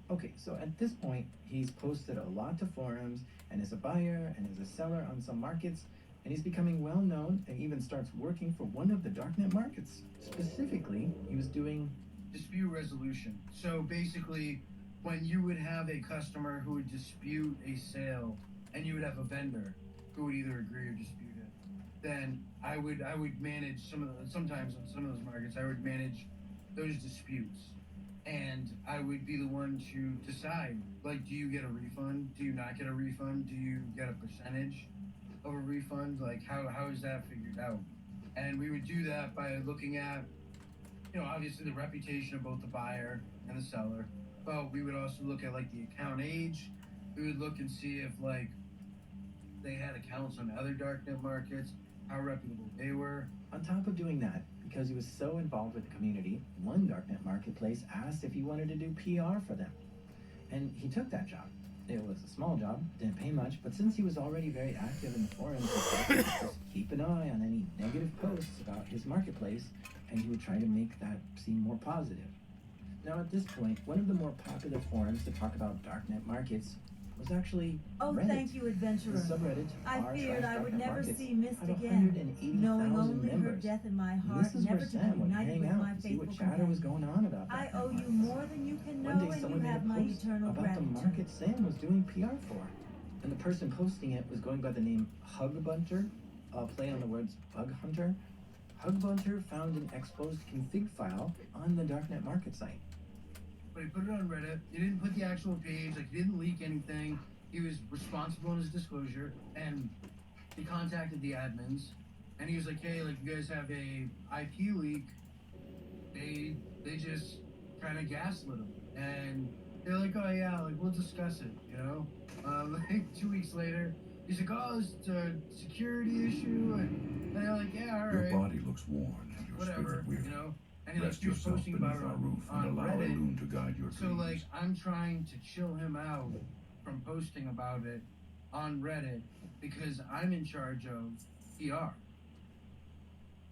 Okay, so at this point, he's posted a lot to forums and is a buyer and is a seller on some markets, and he's becoming well known and even starts working for one of the darknet markets. Specifically, he was doing dispute resolution. So basically, when you would have a customer who would dispute a sale, and you would have a vendor who would either agree or dispute it, then I would manage sometimes on some of those markets I would manage those disputes, and I would be the one to decide, like, do you get a refund? Do you not get a refund? Do you get a percentage of a refund? Like, how is that figured out? And we would do that by looking at, obviously the reputation of both the buyer and the seller. But we would also look at like the account age. We would look and see if like they had accounts on other darknet markets, how reputable they were. On top of doing that, because he was so involved with the community, one darknet marketplace asked if he wanted to do PR for them. And he took that job. It was a small job, didn't pay much, but since he was already very active in the forums, he would just keep an eye on any negative posts about his marketplace, and he would try to make that seem more positive. Now at this point, one of the more popular forums to talk about darknet markets was actually Reddit. Thank you, adventurer. The subreddit I feared I would never r/darknet see Mist markets again, had 180,000 knowing only her members. death in my And heart, this is never where to be Sam would united hang with out my and see faithful what chatter was companion. going on about I darknet owe you markets. more than you can know, One day and you someone made a have my post eternal about the gratitude. market Sam was doing PR for. And the person posting it was going by the name Hugbunter, a play on the words bug hunter. Hugbunter found an exposed config file on the darknet market site. But he put it on Reddit. He didn't put the actual page, like he didn't leak anything. He was responsible in his disclosure, and he contacted the admins, and he was like, hey, like, you guys have a IP leak. They just kind of gaslit him, and they're like, oh yeah, like, we'll discuss it, like 2 weeks later, he's like, oh, it's a security issue, and they're like, yeah, all right. Your body looks worn and your Whatever, spirit weary. and he was Rest yourself posting beneath about it our roof on and allow a Reddit. loon to guide your So dreams. like, I'm trying to chill him out from posting about it on Reddit because I'm in charge of PR.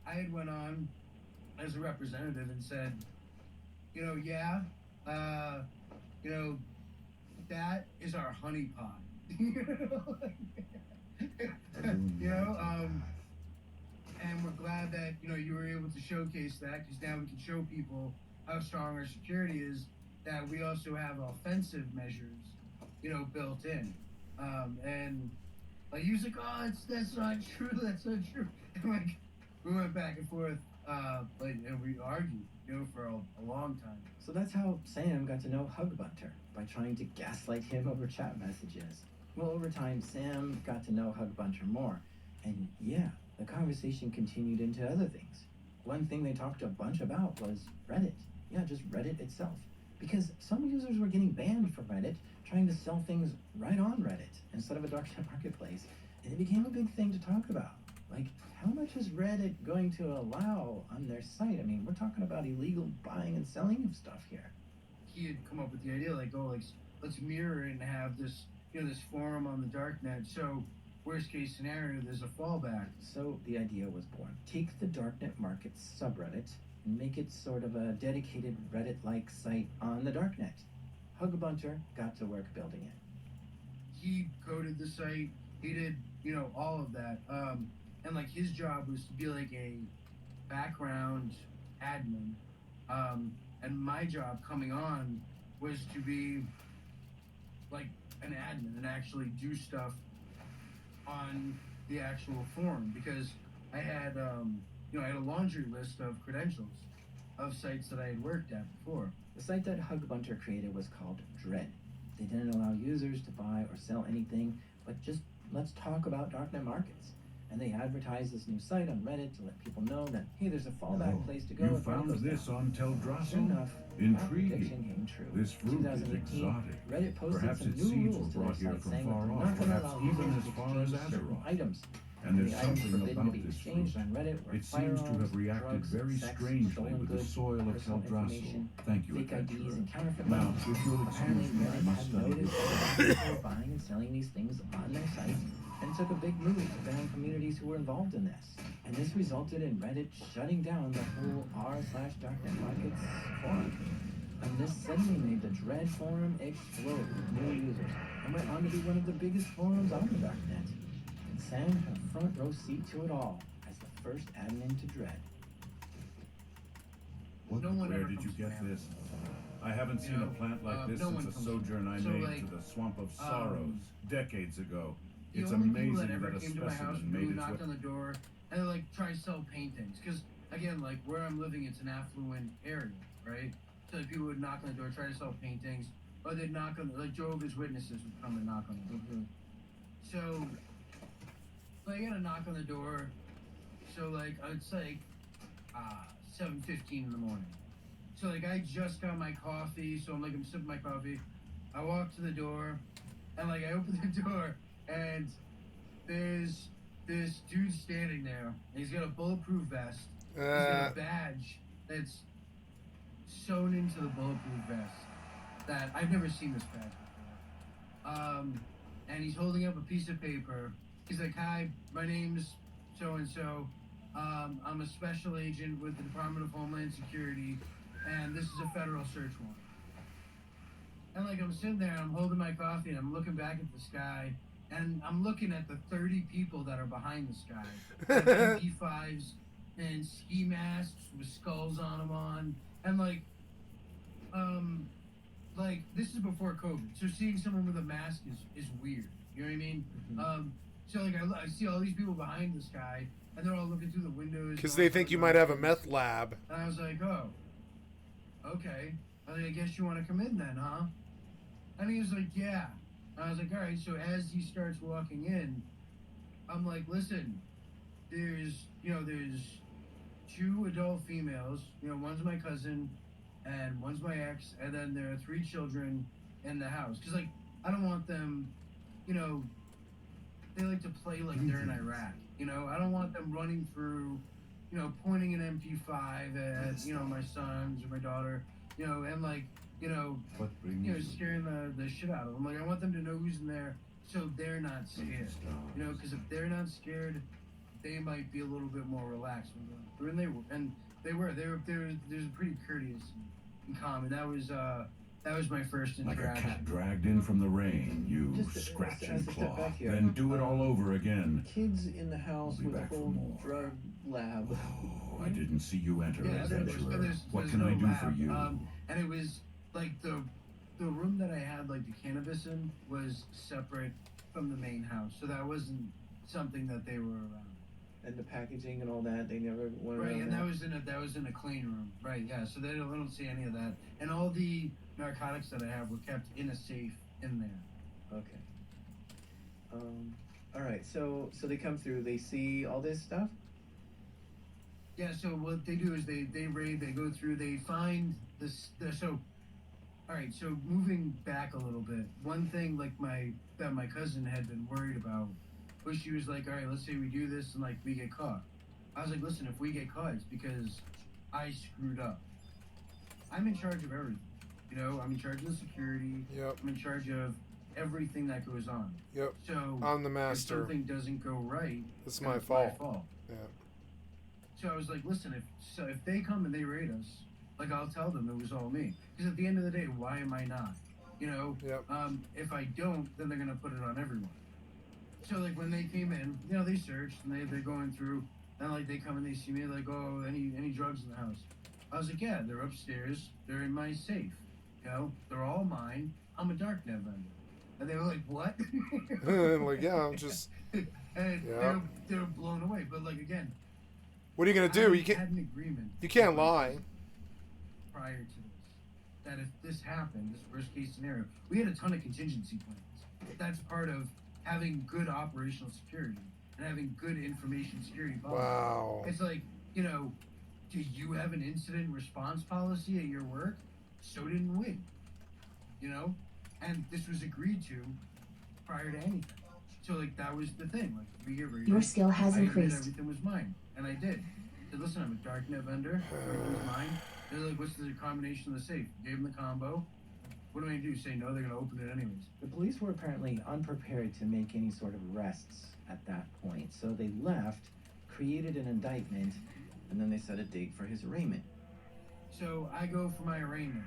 I had went on as a representative and said, that is our honeypot. And we're glad that, you were able to showcase that, because now we can show people how strong our security is, that we also have offensive measures, built in. And like, he was like, oh, that's not true, that's not true. And like, we went back and forth, and we argued, for a long time. So that's how Sam got to know Hugbunter, by trying to gaslight him over chat messages. Well, over time, Sam got to know Hugbunter more, and yeah, the conversation continued into other things. One thing they talked a bunch about was Reddit. Yeah, just Reddit itself. Because some users were getting banned from Reddit, trying to sell things right on Reddit instead of a darknet marketplace. And it became a big thing to talk about. Like, how much is Reddit going to allow on their site? I mean, we're talking about illegal buying and selling of stuff here. He had come up with the idea, like, let's mirror it and have this, this forum on the darknet. So, worst case scenario, there's a fallback. So the idea was born. Take the darknet market subreddit and make it sort of a dedicated Reddit-like site on the darknet. Hugbunter got to work building it. He coded the site. He did, all of that. And like, his job was to be like a background admin. And my job coming on was to be like an admin and actually do stuff on the actual forum, because I had, I had a laundry list of credentials of sites that I had worked at before. The site that Hugbunter created was called Dread. They didn't allow users to buy or sell anything, but just let's talk about darknet markets. And they advertised this new site on Reddit to let people know that, hey, there's a fallback place to go. You if Reddit found goes this down. on Sure Teldrassil? enough, that prediction Intriguing. came true. This fruit is 2018, exotic. Reddit posted Perhaps some its new seeds rules were to their brought here site from saying that far they're off, not going to perhaps allow even users as to far as exchange certain Azeroth. items. And there's the items something forbidden to about be this exchanged fruit. on Reddit were It seems to firearms, have reacted drugs, very sex, strangely stolen with the goods, soil of personal Teldrassil. information, Thank you, fake IDs, adventurer. and counterfeit Now, money. if you'll Apparently, excuse me, I Reddit must had study noticed this. that people were buying and selling these things on their site and took a big move to ban communities who were involved in this. And this resulted in Reddit shutting down the whole r/darknet markets forum. And this suddenly made the Dread forum explode with new users and went on to be one of the biggest forums on the darknet. And Sam had a front row seat to it all as the first admin to Dread. What, No one where ever did you comes to get my this? I haven't seen know, a plant like this no one since a comes to me. sojourn I So, made like, to the Swamp of Sorrows decades ago. The It's only people amazing that ever that a came to my house specimen were made who its knocked way. on the door and they like try to sell paintings. Because again, like where I'm living, it's an affluent area, right? So like, people would knock on the door, try to sell paintings, or they'd knock on like Jehovah's Witnesses would come and knock on the door. So I got a knock on the door. So like it's like 7:15 in the morning. So like I just got my coffee, so I'm sipping my coffee. I walk to the door, and like I open the door, and there's this dude standing there. And he's got a bulletproof vest. He's got a badge that's sewn into the bulletproof vest. That I've never seen this badge before. And he's holding up a piece of paper. He's like, "Hi, my name's so and so. I'm a special agent with the Department of Homeland Security, and this is a federal search warrant." And like I'm sitting there, I'm holding my coffee, and I'm looking back at the sky, and I'm looking at the 30 people that are behind the sky, like MP5s and ski masks with skulls on them and like this is before COVID, so seeing someone with a mask is weird. You know what I mean? Mm-hmm. So like I see all these people behind the sky, and they're all looking through the windows Because they think you might have a meth lab. And I was like, oh, okay. I was like, I guess you want to come in then, huh? And he was like, yeah. And I was like, all right. So as he starts walking in, I'm like, listen, there's two adult females. One's my cousin, and one's my ex, and then there are 3 children in the house. Cause like I don't want them, they like to play like they're in Iraq. I don't want them running through, pointing an MP5 at my sons or my daughter, and like What brings scaring the shit out of them. Like I want them to know who's in there, so they're not scared. Because if they're not scared, they might be a little bit more relaxed when going through. And they were pretty courteous and calm. And that was my first like a interaction. cat dragged in from the rain, you Just scratch as and a step claw, back here. then do it all over again. Kids in the house We'll be with a back for whole more. drug lab. Oh, I didn't see you enter, Yeah, adventurer. What there's can no I do lab. for you? And it was like the room that I had like the cannabis in was separate from the main house, so that wasn't something that they were around. And the packaging and all that, they never went Right, around and that. that was in a clean room. Right, yeah. So they don't see any of that, and all the narcotics that I have were kept in a safe in there. Okay. All right. So they come through. They see all this stuff. Yeah. So what they do is they raid. They go through. They find this. So, all right. So moving back a little bit, one thing like that my cousin had been worried about was she was like, all right, let's say we do this and like we get caught. I was like, listen, if we get caught, it's because I screwed up. I'm in charge of everything. I'm in charge of the security. Yep. I'm in charge of everything that goes on. Yep. So I'm the if master. something doesn't go right, It's then my it's fault. my fault. Yeah. So I was like, listen, if they come and they raid us, like I'll tell them it was all me. Because at the end of the day, why am I not? Yep. If I don't, then they're gonna put it on everyone. So like when they came in, they searched and they're going through, and like they come and they see me like, oh, any drugs in the house? I was like, yeah, they're upstairs. They're in my safe. They're all mine. I'm a darknet vendor. And they were like, what? Like, yeah, I'm just. And Yeah. they were blown away. But like again, What are you gonna do? I You can't. had an agreement. You can't lie. Prior to this, that if this happened, this worst case scenario, we had a ton of contingency plans. That's part of having good operational security and having good information security policy. Wow. It's like, you know, do you have an incident response policy at your work? So didn't we. You know? And this was agreed to prior to anything. So, like, that was the thing. Like, we get raided. Your skill has I admit increased. everything was mine. And I did. I said, listen, I'm a darknet vendor. Everything was mine. They're like, what's the combination of the safe? Gave them the combo. What am I going to do? Say no, they're going to open it anyways. The police were apparently unprepared to make any sort of arrests at that point, so they left, created an indictment, and then they set a date for his arraignment. So I go for my arraignment,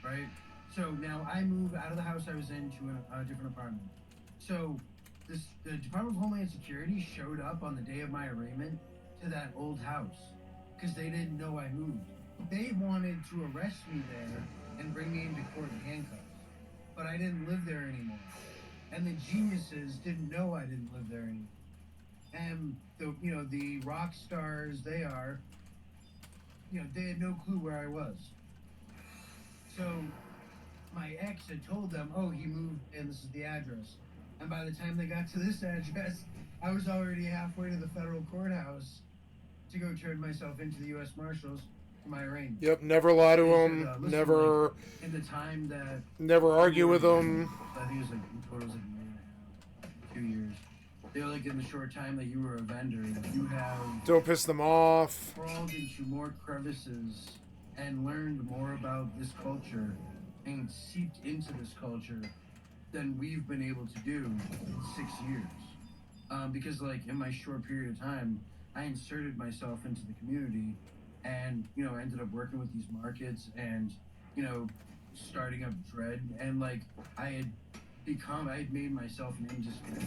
right? So now I move out of the house I was in to a different apartment. So the Department of Homeland Security showed up on the day of my arraignment to that old house because they didn't know I moved. They wanted to arrest me there and bring me into court in handcuffs, but I didn't live there anymore. And the geniuses didn't know I didn't live there anymore. And the rock stars they are, they had no clue where I was. So my ex had told them, oh, he moved and this is the address. And by the time they got to this address, I was already halfway to the federal courthouse to go turn myself into the U.S. Marshals for my arraignment. Yep, never lie to They them, said, listen, never like, in the time that never argue with them. I think it was like in total it was like a year and a half, 2 years. They were like in the short time that you were a vendor, you have Don't piss them off. crawled into more crevices and learned more about this culture and seeped into this culture than we've been able to do in 6 years. Because like in my short period of time, I inserted myself into the community and, ended up working with these markets and, starting up Dread. And like I had made myself an industry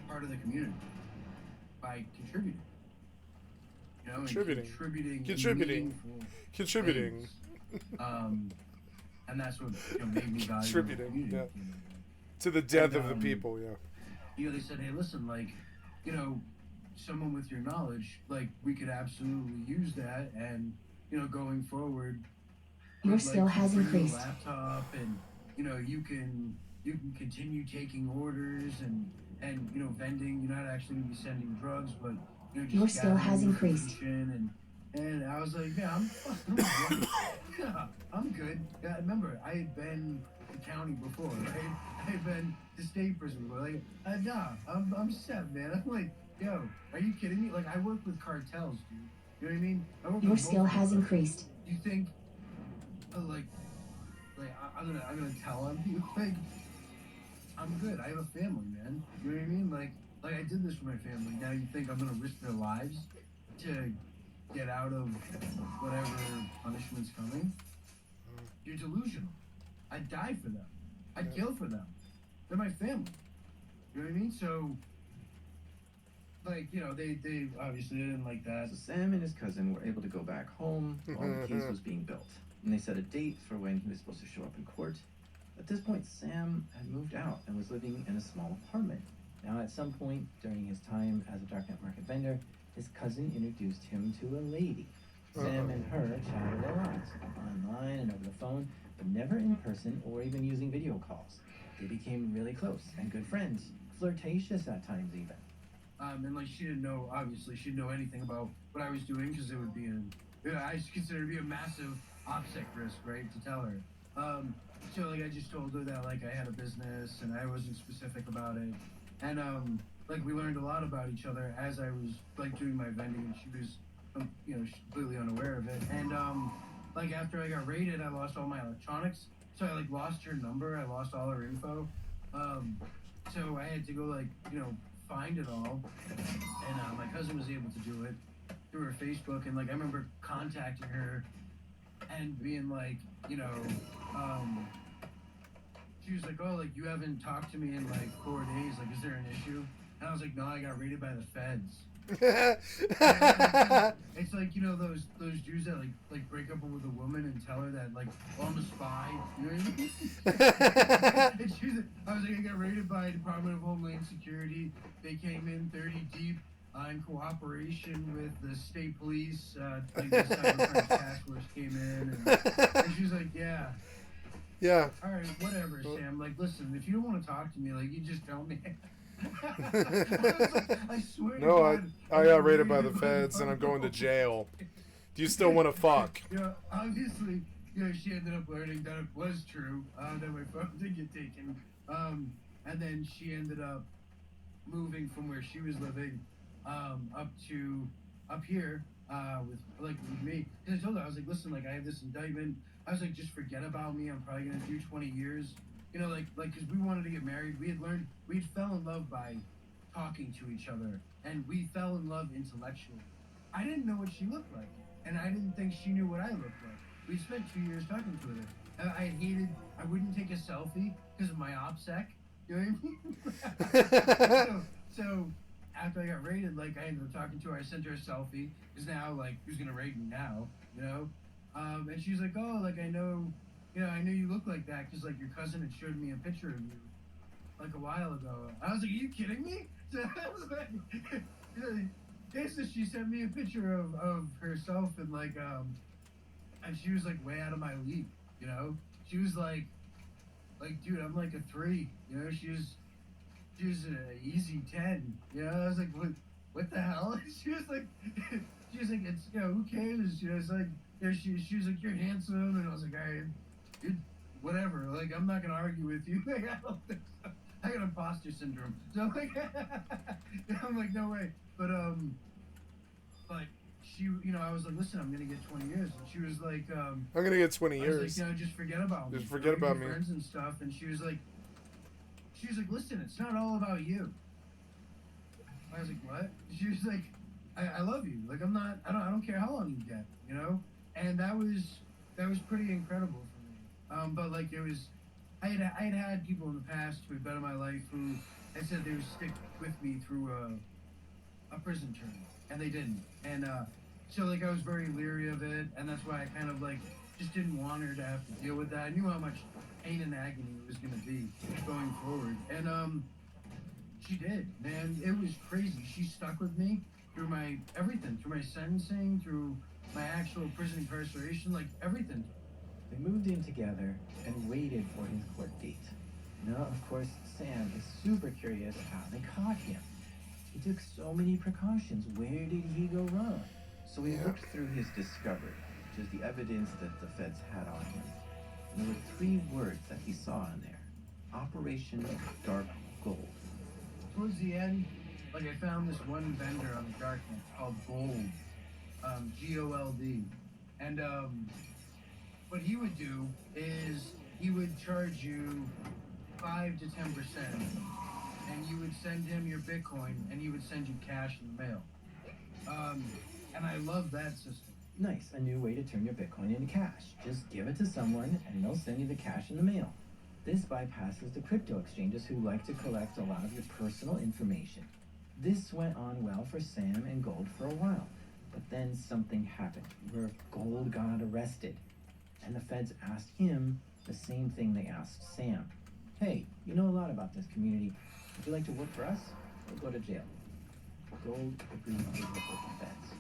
part of the community by contributing. And contributing Contributing. things. And that's what made me valuable. Contributing, yeah. To the death of the And, people, yeah. They said, hey, listen, like, someone with your knowledge, like, we could absolutely use that, and going forward, Your skill has bring you a increased. laptop, and you can continue taking orders and vending. You're not actually gonna be sending drugs, but just Your skill has gathering increased. information. And I was like, yeah, I'm good. Yeah, remember, I had been to county before, right? I had been to state prison before. Like, nah, I'm set, man. I'm like, yo, are you kidding me? Like, I work with cartels, dude. You know what I mean? I work Your with skill multiple has cartels. increased. You think, I'm gonna tell them, like, I'm good. I have a family, man. You know what I mean? Like I did this for my family. Now you think I'm gonna risk their lives to get out of whatever punishment's coming? You're delusional. I'd die for them. I'd kill for them. They're my family. You know what I mean? So, they obviously didn't like that. So Sam and his cousin were able to go back home while the case was being built, and they set a date for when he was supposed to show up in court. At this point, Sam had moved out and was living in a small apartment. Now, at some point during his time as a darknet market vendor, his cousin introduced him to a lady. Sam and her chatted a lot, online and over the phone, but never in person or even using video calls. They became really close and good friends, flirtatious at times even. And she didn't know, obviously, she didn't know anything about what I was doing because it would be I consider it to be a massive OPSEC risk, right, to tell her. So I just told her that I had a business and I wasn't specific about it. And we learned a lot about each other as I was doing my vending, and she was completely unaware of it. And after I got raided, I lost all my electronics. So I lost her number, I lost all her info. So I had to go find it all. And my cousin was able to do it through her Facebook, and I remember contacting her and being she was like, oh, you haven't talked to me in 4 days, is there an issue? And I was like, no, I got raided by the feds. It's those Jews that break up with a woman and tell her that oh, I'm a spy. You know what I mean? I was I got raided by Department of Homeland Security. They came in 30 deep in cooperation with the state police. The cybercrime task force came in, and she was like, yeah. Yeah. All right, whatever, Sam. Listen, if you don't want to talk to me, you just tell me. I swear No, to God, I got raided by really the feds and I'm going to uncomfortable. jail. Do you still want to fuck? Obviously, she ended up learning that it was true, that my phone did get taken. And then she ended up moving from where she was living, up here, with me. Because I told her, I was like, listen, like, I have this indictment. I was like, just forget about me. I'm probably gonna do 20 years. You know, because we wanted to get married. We fell in love by talking to each other, and we fell in love intellectually. I didn't know what she looked like, and I didn't think she knew what I looked like. We spent 2 years talking to her. I wouldn't take a selfie because of my OPSEC. You know what I mean? so after I got raided, like, I ended up talking to her. I sent her a selfie, because now, like, who's gonna raid me now, you know? And she's like, oh, like, I know you look like that, because, like, your cousin had showed me a picture of you, like, a while ago. I was like, are you kidding me? So I was like, so she sent me a picture of herself, and, like, and she was, like, way out of my league, you know? She was like, dude, I'm like a 3, you know? She was an easy 10, you know? I was like, what the hell? She was like, it's, who cares? She was like, she was like, you're handsome, and I was like, all right, dude, whatever. Like, I'm not gonna argue with you. Like, I don't think so. I got imposter syndrome, so like, I'm like, no way. But she, I was like, listen, I'm gonna get 20 years, and she was like, I'm gonna get 20 I was years. like, just forget about me. Just forget about me. Friends and stuff, and she was like, listen, it's not all about you. I was like, what? She was like, I love you. Like, I don't care how long you get, you know? And that was pretty incredible for me. But like, I had people in the past who had been in my life who had said they would stick with me through a prison term, and they didn't. And so like, I was very leery of it, and that's why I kind of like just didn't want her to have to deal with that. I knew how much pain and agony it was gonna be going forward, and she did, man. It was crazy. She stuck with me through my everything, through my sentencing, through my actual prison incarceration, like everything. They moved in together and waited for his court date. Now, of course, Sam is super curious how they caught him. He took so many precautions. Where did he go wrong? So he looked through his discovery, which is the evidence that the feds had on him. And there were 3 words that he saw in there. Operation Dark Gold. Towards the end, like, I found this one vendor on the darknet called Gold, Gold, and what he would do is he would charge you 5 to 10%, and you would send him your Bitcoin, and he would send you cash in the mail. And I love that system. Nice, a new way to turn your Bitcoin into cash. Just give it to someone, and they'll send you the cash in the mail. This bypasses the crypto exchanges who like to collect a lot of your personal information. This went on well for Sam and Gold for a while, but then something happened where Gold got arrested, and the feds asked him the same thing they asked Sam. Hey, you know a lot about this community. Would you like to work for us or go to jail? Gold agreed to work with the feds,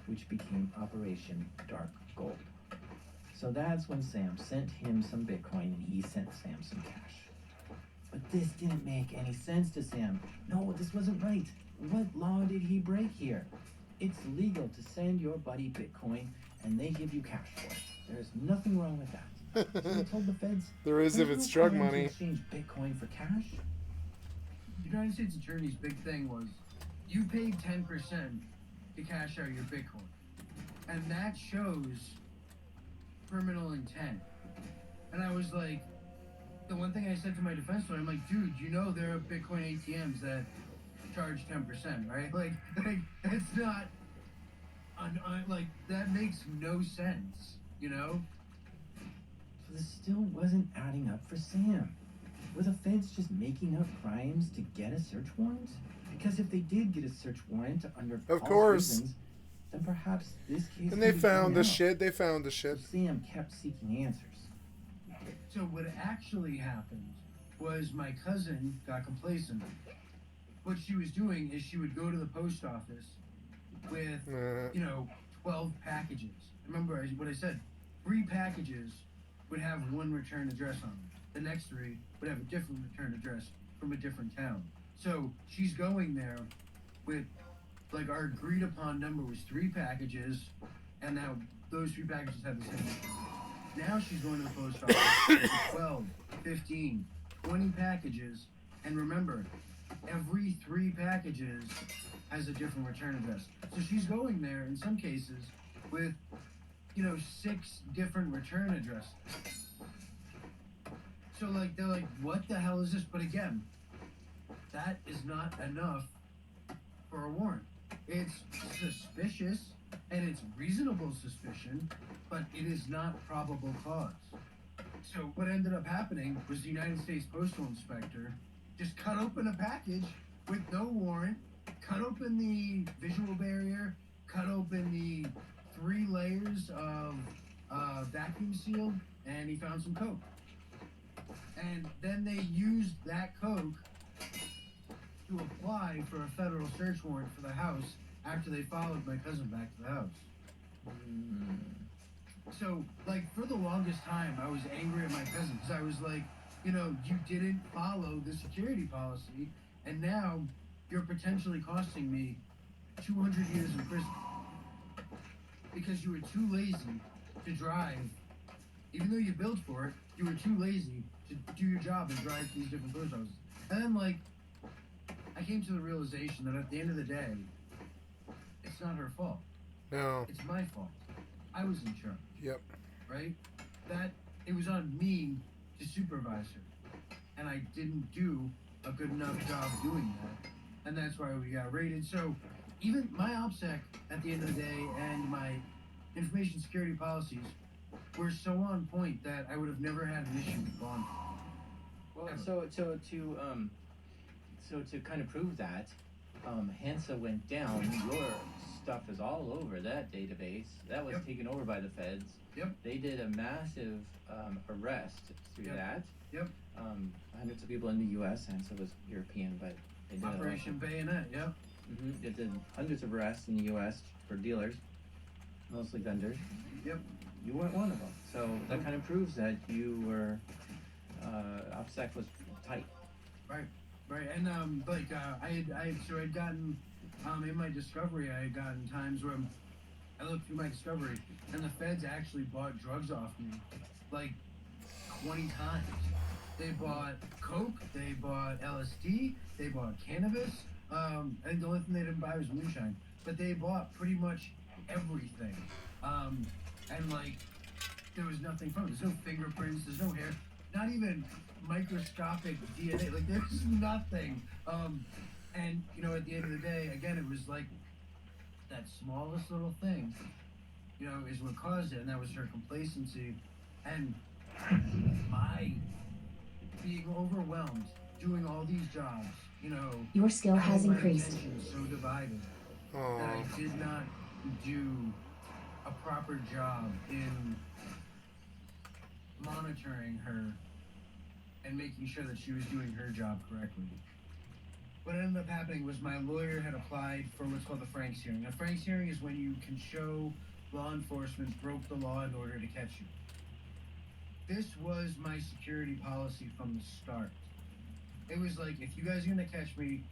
which became Operation Dark Gold. So that's when Sam sent him some Bitcoin and he sent Sam some cash. But this didn't make any sense to Sam. No, this wasn't right. What law did he break here? It's legal to send your buddy Bitcoin and they give you cash for it. There's nothing wrong with that. So he told the feds, There is if it's drug crime to money. exchange Bitcoin for cash. The United States Attorney's big thing was, you paid 10% to cash out your Bitcoin. And that shows criminal intent. And I was like, the one thing I said to my defense lawyer, I'm like, dude, you know there are Bitcoin ATMs that charge 10%, right? Like it's not, like, that makes no sense, you know? So this still wasn't adding up for Sam. Were the feds just making up crimes to get a search warrant? Because if they did get a search warrant under Of false course. reasons, then perhaps this case And they could be found the thrown out. shit. They found the So shit. Sam kept seeking answers. So what actually happened was my cousin got complacent. What she was doing is she would go to the post office with, 12 packages. Remember what I said? 3 packages would have one return address on them. The next 3 would have a different return address from a different town. So she's going there with, like, our agreed upon number was 3 packages, and now those 3 packages have the same number. Now she's going to the post office with 12, 15, 20 packages, and remember, every 3 packages has a different return address. So she's going there, in some cases, with, 6 different return addresses. So, like, they're like, what the hell is this? But again, that is not enough for a warrant. It's suspicious, and it's reasonable suspicion, but it is not probable cause. So what ended up happening was the United States Postal Inspector just cut open a package with no warrant, cut open the visual barrier, cut open the 3 layers of vacuum seal, and he found some coke. And then they used that coke to apply for a federal search warrant for the house after they followed my cousin back to the house. So, like, for the longest time, I was angry at my cousin because I was like, you didn't follow the security policy, and now you're potentially costing me 200 years in prison because you were too lazy to drive. Even though you billed for it, you were too lazy to do your job and drive to these different post offices. And then, like, I came to the realization that at the end of the day, it's not her fault. No. It's my fault. I was in charge. Yep. Right? That it was on me to supervise her. And I didn't do a good enough job doing that. And that's why we got raided. So even my OPSEC at the end of the day and my information security policies were so on point that I would have never had an issue with law enforcement. Well, so to kind of prove that, Hansa went down. Your stuff is all over that database. That was taken over by the feds. Yep. They did a massive arrest through that. Yep. Hundreds of people in the U.S. Hansa was European, but they did Operation Bayonet. Yep. They did hundreds of arrests in the U.S. for dealers, mostly vendors. Yep. You weren't one of them. So that kind of proves that you were, OPSEC was tight. Right, and I had gotten, in my discovery, I had gotten times where I looked through my discovery, and the feds actually bought drugs off me, like 20 times. They bought coke, they bought LSD, they bought cannabis, and the only thing they didn't buy was moonshine, but they bought pretty much everything, and like, there was nothing from it. There's no fingerprints, there's no hair, not even microscopic DNA, like there's nothing. And at the end of the day, again, it was like that smallest little thing, is what caused it, and that was her complacency and my being overwhelmed, doing all these jobs, Your skill has my increased. attention was so divided that I did not do a proper job in monitoring her and making sure that she was doing her job correctly. What ended up happening was my lawyer had applied for what's called a Franks hearing. A Franks hearing is when you can show law enforcement broke the law in order to catch you. This was my security policy from the start. It was like, if you guys are gonna catch me,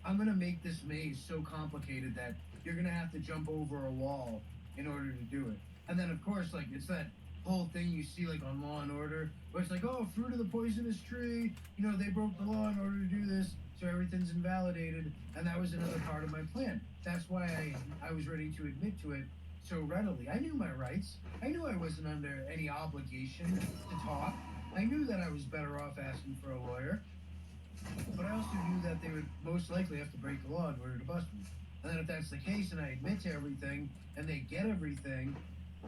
I'm gonna make this maze so complicated that you're gonna have to jump over a wall in order to do it. And then of course, like, it's that whole thing you see like on Law and Order, where it's like, oh, fruit of the poisonous tree, they broke the law in order to do this, so everything's invalidated. And that was another part of my plan. That's why I was ready to admit to it so readily. I knew my rights. I knew I wasn't under any obligation to talk. I knew that I was better off asking for a lawyer. But I also knew that they would most likely have to break the law in order to bust me. And then if that's the case and I admit to everything and they get everything,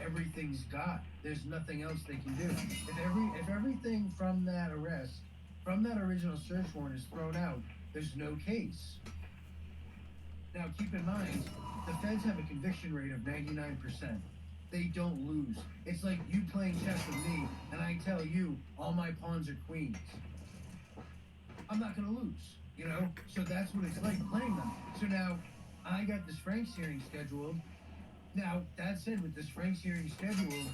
everything's got. There's nothing else they can do. If everything from that arrest, from that original search warrant is thrown out, there's no case. Now keep in mind, the feds have a conviction rate of 99%. They don't lose. It's like you playing chess with me, and I tell you, all my pawns are queens. I'm not gonna lose, So that's what it's like playing them. So now, I got this Franks hearing scheduled. Now, that said, with this Franks hearing scheduled,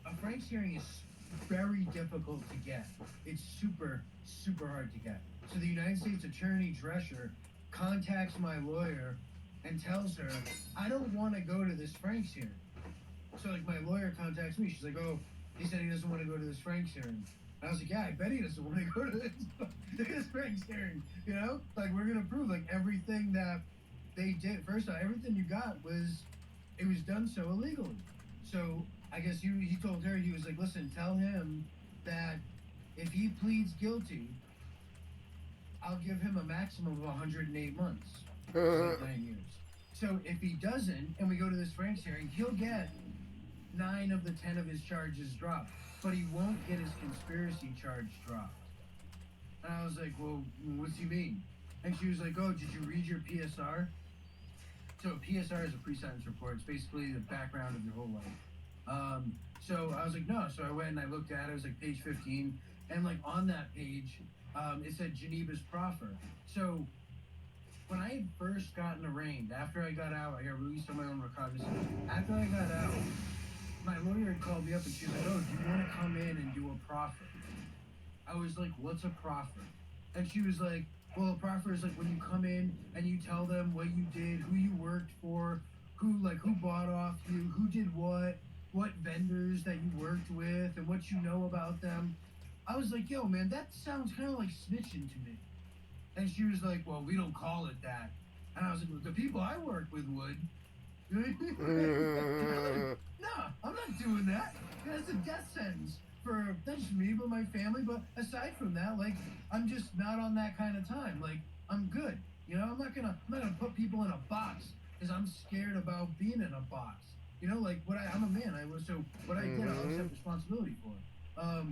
a Franks hearing is very difficult to get. It's super, super hard to get. So the United States Attorney Drescher contacts my lawyer and tells her, I don't want to go to this Frank's hearing. So like my lawyer contacts me. She's like, oh, he said he doesn't want to go to this Frank's hearing. And I was like, yeah, I bet he doesn't want to go to this Frank's hearing. You know, like we're gonna prove like everything that they did. First off, everything you got was it was done so illegally. So I guess he told her, he was like, listen, tell him that if he pleads guilty, I'll give him a maximum of 108 months. Like 9 years. So if he doesn't, and we go to this Frank's hearing, he'll get 9 of the 10 of his charges dropped, but he won't get his conspiracy charge dropped. And I was like, well, what's he mean? And she was like, oh, did you read your PSR? So a PSR is a pre-sentence report. It's basically the background of your whole life. So I was like, no. So I went and I looked at it. It was like page 15. And like on that page, it said Geneva's proffer. So when I had first gotten arraigned, after I got out, I got released on my own recognizance. After I got out, my lawyer had called me up and she was like, oh, do you want to come in and do a proffer? I was like, what's a proffer? And she was like, well, a proffer is like when you come in and you tell them what you did, who you worked for, who bought off you, who did what vendors that you worked with, and what you know about them. I was like, yo, man, that sounds kind of like snitching to me. And she was like, well, we don't call it that. And I was like, well, the people I work with would. No, I'm not doing that. That's a death sentence for not just me, but my family. But aside from that, like, I'm just not on that kind of time. Like, I'm good. You know, I'm not gonna put people in a box because I'm scared about being in a box. You know, like I'm a man. What I did, I'll accept responsibility for it.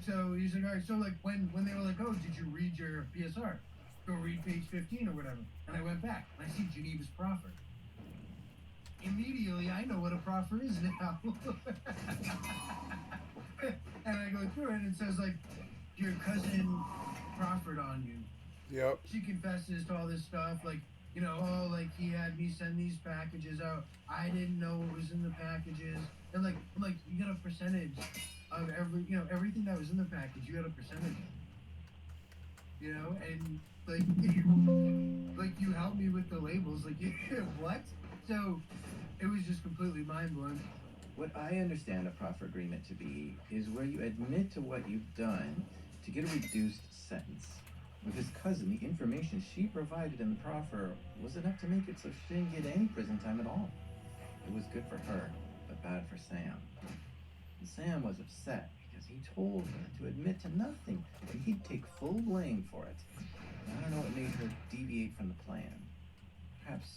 So he's like, all right. So like when they were like, oh, did you read your PSR? Go read page 15 or whatever. And I went back and I see Geneva's proffer. Immediately, I know what a proffer is now. And I go through it and it says like, your cousin proffered on you. Yep. She confesses to all this stuff, like, you know, oh, like he had me send these packages out. I didn't know what was in the packages. And like, I'm like, you got a percentage of everything that was in the package. You got a percentage. You know, and like you helped me with the labels. Like, what? So it was just completely mind blowing. What I understand a proffer agreement to be is where you admit to what you've done to get a reduced sentence. With his cousin, the information she provided in the proffer was enough to make it so she didn't get any prison time at all. It was good for her, but bad for Sam. And Sam was upset because he told her to admit to nothing, and he'd take full blame for it. And I don't know what made her deviate from the plan. Perhaps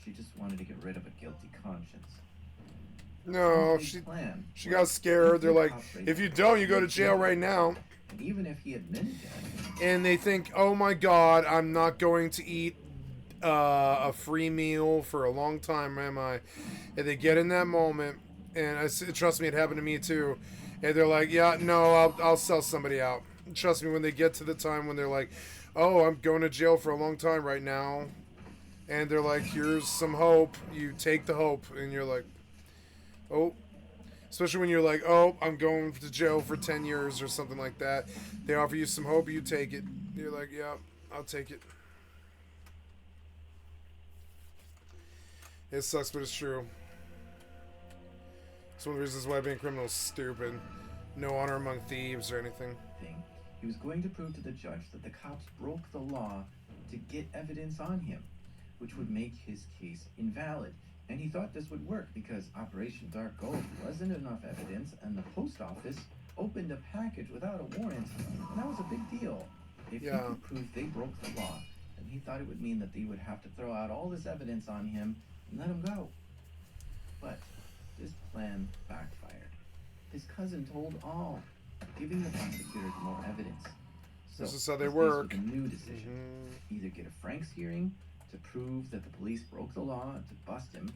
she just wanted to get rid of a guilty conscience. No, she got scared. They're like, if you don't, you go to jail right now. And even if he admitted it, and they think, oh my god, I'm not going to eat a free meal for a long time, am I? And they get in that moment, and trust me, it happened to me too. And they're like, yeah, no, I'll sell somebody out. Trust me, when they get to the time when they're like, oh, I'm going to jail for a long time right now, and they're like, here's some hope. You take the hope, and you're like, oh. Especially when you're like, oh, I'm going to jail for 10 years or something like that. They offer you some hope, you take it. You're like, yeah, I'll take it. It sucks, but it's true. It's one of the reasons why being a criminal is stupid. No honor among thieves or anything. He was going to prove to the judge that the cops broke the law to get evidence on him, which would make his case invalid. And he thought this would work because Operation Dark Gold wasn't enough evidence, and the post office opened a package without a warrant, and that was a big deal. If he could prove they broke the law, then he thought it would mean that they would have to throw out all this evidence on him and let him go. But this plan backfired. His cousin told all, giving the prosecutors more evidence. So this is how they work. A new decision: either get a Frank's hearing to prove that the police broke the law to bust him,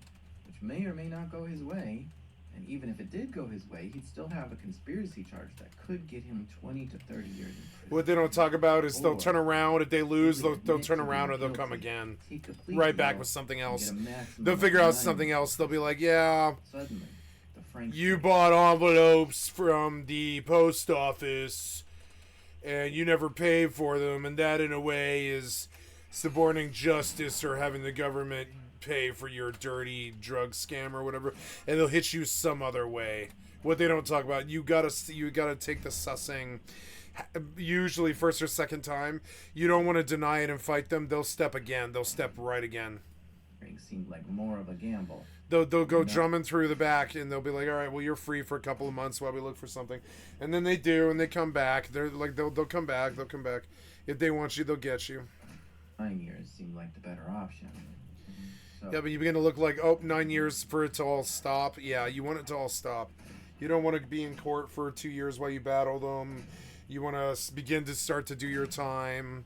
which may or may not go his way, and even if it did go his way, he'd still have a conspiracy charge that could get him 20 to 30 years in prison. What they don't talk about is they'll turn around. If they lose, they'll turn around or they'll come again. Right back with something else. They'll figure out something else. They'll be like, yeah, suddenly, the Frank you bought envelopes from the post office and you never pay for them, and that in a way is suborning justice or having the government pay for your dirty drug scam or whatever, and they'll hit you some other way. What they don't talk about, you gotta take the sussing. Usually first or second time, you don't want to deny it and fight them. They'll step again. They'll step right again. Seemed like more of a gamble. They'll go drumming through the back, and they'll be like, all right, well, you're free for a couple of months while we look for something. And then they do, and they come back. They're like, they'll come back. They'll come back. If they want you, they'll get you. 9 years seemed like the better option. So, Yeah, but you begin to look like, oh, 9 years for it to all stop. Yeah, you want it to all stop. You don't want to be in court for 2 years while you battle them. You want to begin to start to do your time.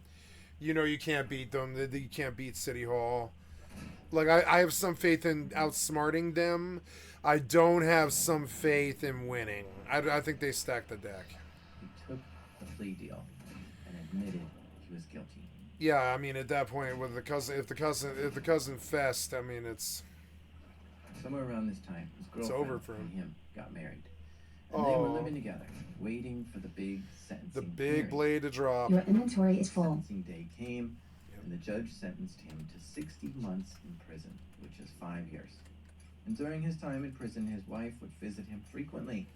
You know you can't beat them. You can't beat City Hall. Like, I have some faith in outsmarting them. I don't have some faith in winning. I think they stacked the deck. he took the plea deal and admitted he was guilty. Yeah, I mean, at that point, with if the cousin fest, I mean, it's Somewhere around this time, his It's girlfriend over for him. and him got married. And they were Oh. living together, waiting for the big sentencing the big hearing. blade to drop. Your inventory is full. Sentencing day came, and the judge sentenced him to 60 months in prison, which is 5 years. And during his time in prison, his wife would visit him frequently,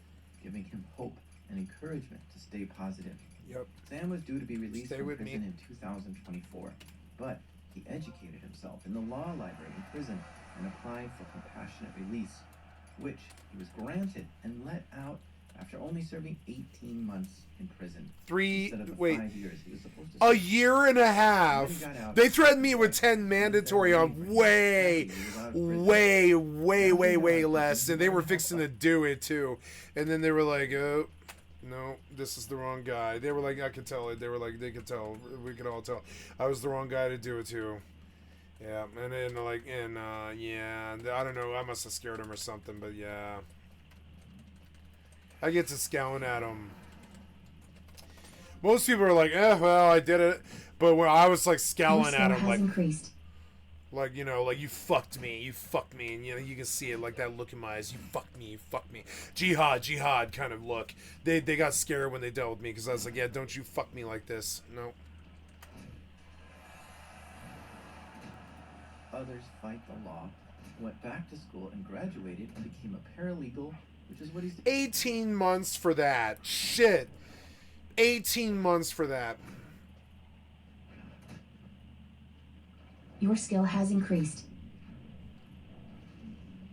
giving him hope and encouragement to stay positive. Yep. Sam was due to be released Stay from with prison me. in 2024, but he educated himself in the law library in prison and applied for compassionate release, which he was granted and let out after only serving 18 months in prison. Instead of the 5 years he was supposed to A serve. year and a half. When he got out, They threatened me with he 10 mandatory on way less, and they were fixing to do it too. And then they were like, oh, no, this is the wrong guy. They were like, I could tell it. They were like, they could tell. We could all tell. I was the wrong guy to do it to. Yeah, and then yeah, I don't know. I must have scared him or something, but yeah. I get to scowling at him. Most people are like, well, I did it. But when I was like Your scowling skill at him, has like, increased. like, you know, like, you fucked me, and you know, you can see it, like that look in my eyes, you fucked me, jihad kind of look. They got scared when they dealt with me, because I was like, yeah, don't you fuck me like this. No. Others fight the law, went back to school and graduated and became a paralegal, which is what he's 18 months for that. Shit. 18 months for that. Your skill has increased.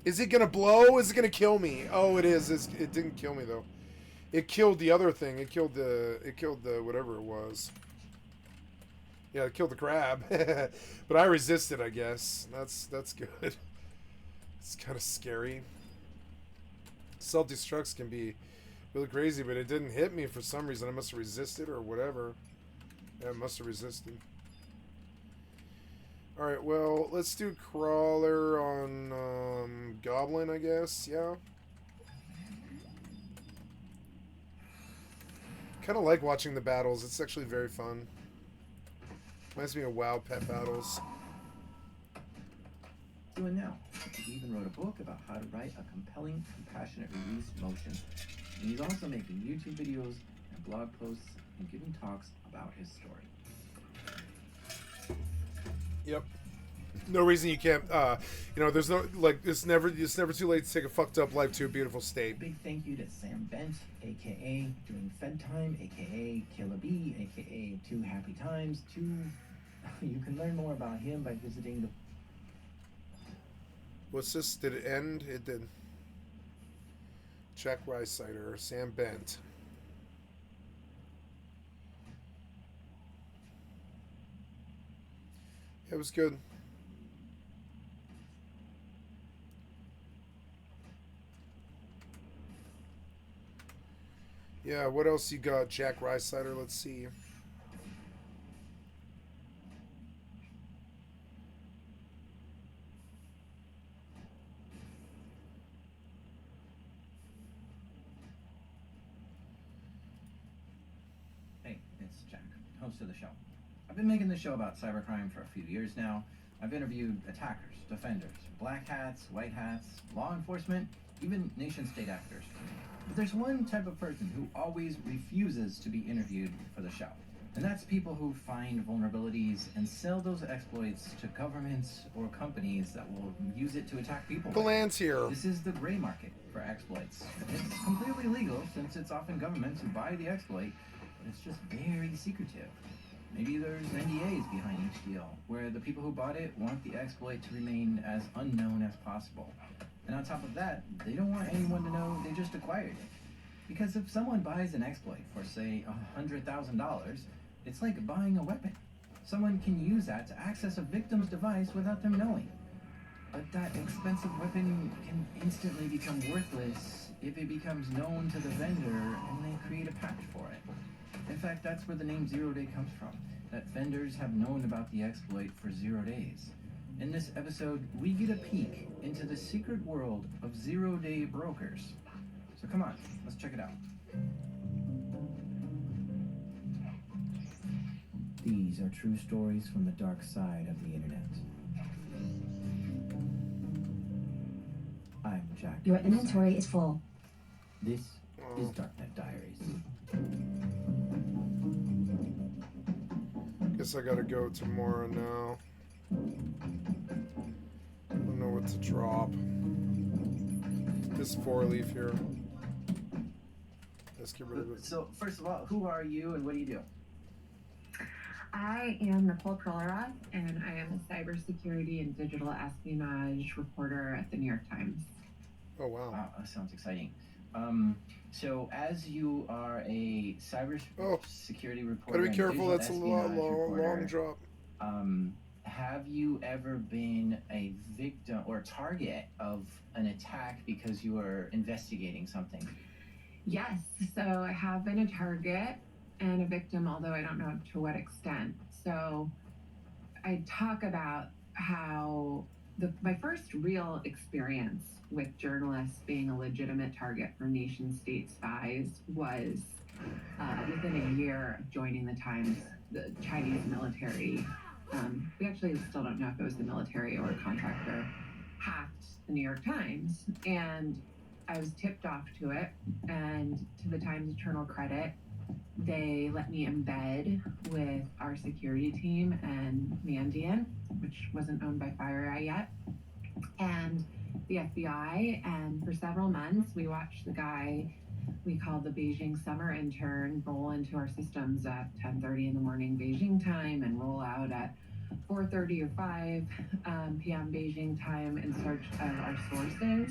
Is it gonna blow? Is it gonna kill me? Oh, it is. It didn't kill me though. It killed the other thing. It killed the whatever it was. Yeah, it killed the crab. But I resisted, I guess. That's good. It's kind of scary. Self-destructs can be really crazy, but it didn't hit me for some reason. I must have resisted or whatever. Yeah, I must have resisted. Alright, well, let's do Crawler on Goblin, I guess. Yeah. Kind of like watching the battles. It's actually very fun. Reminds me of WoW pet battles. doing now. He even wrote a book about how to write a compelling, compassionate release motion. And he's also making YouTube videos and blog posts and giving talks about his story. Yep. No reason you can't, you know, there's no, like, it's never too late to take a fucked up life to a beautiful state. Big thank you to Sam Bent, aka Doing Fed Time, aka Killer B, aka Two Happy Times. You can learn more about him by visiting the. What's this? Did it end? It did. Jack Rysider, Sam Bent. It was good. Yeah, what else you got, Jack Rysider? Let's see. Hey, it's Jack, host of the show. I've been making the show about cybercrime for a few years now. I've interviewed attackers, defenders, black hats, white hats, law enforcement, even nation-state actors. But there's one type of person who always refuses to be interviewed for the show. And that's people who find vulnerabilities and sell those exploits to governments or companies that will use it to attack people. Palantir. This is the gray market for exploits. It's completely legal since it's often governments who buy the exploit, but it's just very secretive. Maybe there's NDAs behind each deal, where the people who bought it want the exploit to remain as unknown as possible. And on top of that, they don't want anyone to know they just acquired it. Because if someone buys an exploit for, say, $100,000, it's like buying a weapon. Someone can use that to access a victim's device without them knowing. But that expensive weapon can instantly become worthless if it becomes known to the vendor and they create a patch for it. In fact, that's where the name Zero Day comes from, that vendors have known about the exploit for 0 days. In this episode, we get a peek into the secret world of zero-day brokers. So come on, let's check it out. These are true stories from the dark side of the internet. I'm Jack. Your inventory is full. This is Darknet Diaries. Guess I gotta go tomorrow now. I don't know what to drop. This 4-leaf here. Let's get rid of it. So, first of all, who are you and what do you do? I am Nicole Trolleroth, and I am a cybersecurity and digital espionage reporter at the New York Times. Oh, wow. Wow, that sounds exciting. So as you are a cybersecurity reporter, Gotta be careful, and that's a digital espionage long reporter, drop. have you ever been a victim or target of an attack because you were investigating something? Yes, so I have been a target and a victim, although I don't know to what extent. So I talk about how my first real experience with journalists being a legitimate target for nation state spies was within a year of joining the Times, the Chinese military. We actually still don't know if it was the military or a contractor hacked the New York Times, and I was tipped off to it. And to the Times' eternal credit, they let me embed with our security team and Mandiant, which wasn't owned by FireEye yet, and the FBI. And for several months, we watched the guy we called the Beijing summer intern roll into our systems at 10:30 in the morning Beijing time and roll out at 4:30 or 5 p.m. Beijing time in search of our sources.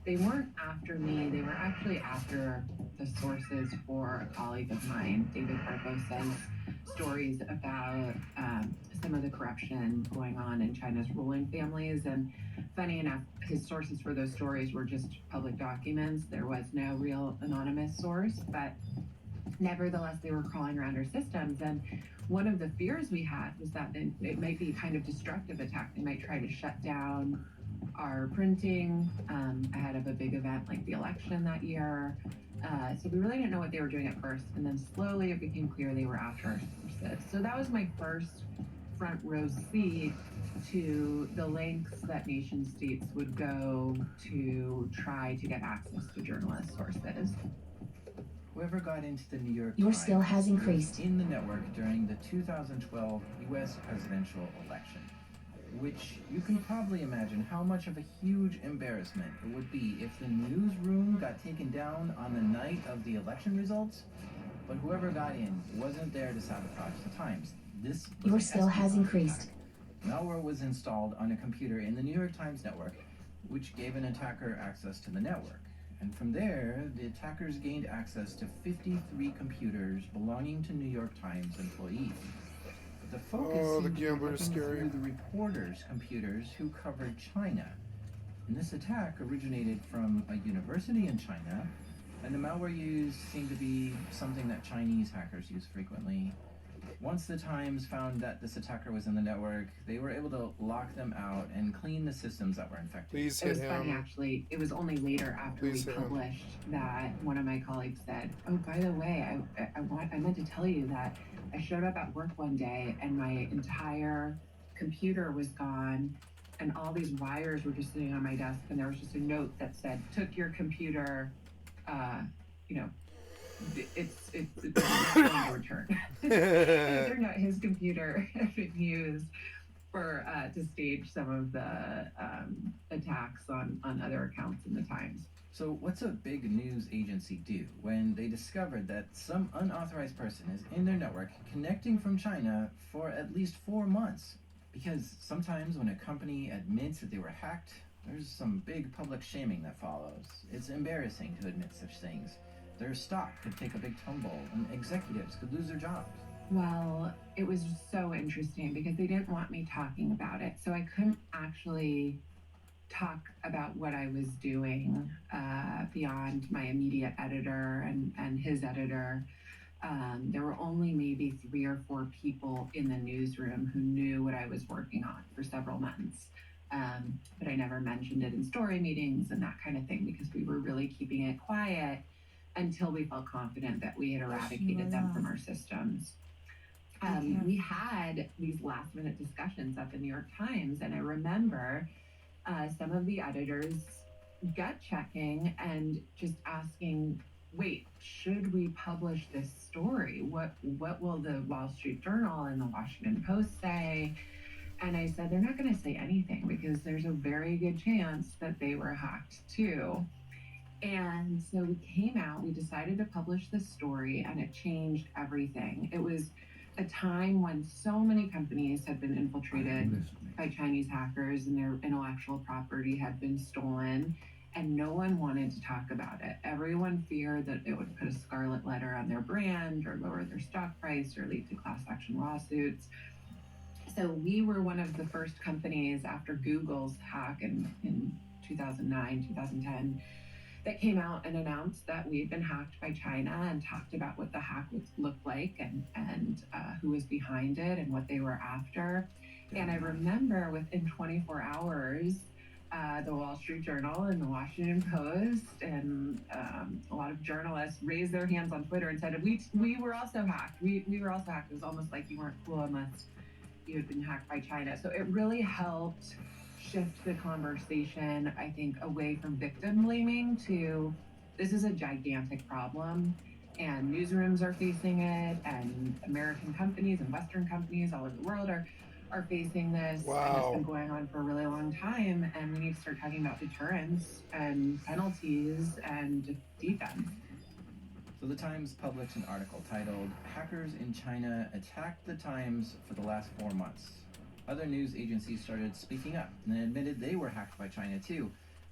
They weren't after me, they were actually after the sources for a colleague of mine, David Barbosa's stories about some of the corruption going on in China's ruling families. And funny enough, his sources for those stories were just public documents. There was no real anonymous source, but nevertheless, they were crawling around our systems. And one of the fears we had was that it might be a kind of destructive attack. They might try to shut down our printing ahead of a big event like the election that year. So we really didn't know what they were doing at first. And then slowly it became clear they were after our sources. So that was my first front row seat to the lengths that nation states would go to try to get access to journalist sources. Whoever got into the New York Your Times skill has was increased. in the network during the 2012 U.S. presidential election, which you can probably imagine how much of a huge embarrassment it would be if the newsroom got taken down on the night of the election results, but whoever got in wasn't there to sabotage the Times. This was Your an skill has espionage increased. attack. Malware was installed on a computer in the New York Times network, which gave an attacker access to the network. And from there, the attackers gained access to 53 computers belonging to New York Times employees. But the focus Oh, the seemed to be gambler is looking scary. through the reporters' computers who covered China. And this attack originated from a university in China, and the malware used seemed to be something that Chinese hackers use frequently. Once the Times found that this attacker was in the network, they were able to lock them out and clean the systems that were infected. Please It hit was funny, him. actually. It was only later after Please we hit him. published that one of my colleagues said, "Oh, by the way, I meant to tell you that I showed up at work one day and my entire computer was gone, and all these wires were just sitting on my desk, and there was just a note that said, "Took your computer, you know, it's not going to return." It turned out his computer had been used for to stage some of the attacks on other accounts in the Times. So what's a big news agency do when they discovered that some unauthorized person is in their network connecting from China for at least 4 months? Because sometimes when a company admits that they were hacked, there's some big public shaming that follows. It's embarrassing to admit such things. Their stock could take a big tumble and executives could lose their jobs. Well, it was so interesting because they didn't want me talking about it. So I couldn't actually talk about what I was doing beyond my immediate editor and his editor. There were only maybe 3 or 4 people in the newsroom who knew what I was working on for several months. But I never mentioned it in story meetings and that kind of thing because we were really keeping it quiet until we felt confident that we had eradicated them from our systems. We had these last minute discussions at the New York Times, and I remember some of the editors gut checking and just asking, wait, should we publish this story? What will the Wall Street Journal and the Washington Post say? And I said, they're not going to say anything because there's a very good chance that they were hacked too. And so we came out, we decided to publish this story, and it changed everything. It was a time when so many companies had been infiltrated by Chinese hackers and their intellectual property had been stolen, and no one wanted to talk about it. Everyone feared that it would put a scarlet letter on their brand or lower their stock price or lead to class action lawsuits. So we were one of the first companies after Google's hack in 2009, 2010, that came out and announced that we had been hacked by China and talked about what the hack looked like and who was behind it and what they were after. And I remember within 24 hours, the Wall Street Journal and the Washington Post and a lot of journalists raised their hands on Twitter and said, we were also hacked. We were also hacked. It was almost like you weren't cool unless you had been hacked by China. So it really helped shift the conversation, I think, away from victim blaming to this is a gigantic problem and newsrooms are facing it and American companies and Western companies all over the world are facing this. Wow. And it's been going on for a really long time, and we need to start talking about deterrence and penalties and defense. So the Times published an article titled, "Hackers in China Attacked the Times for the Last 4 Months." Other news agencies started speaking up and admitted they were hacked by China too.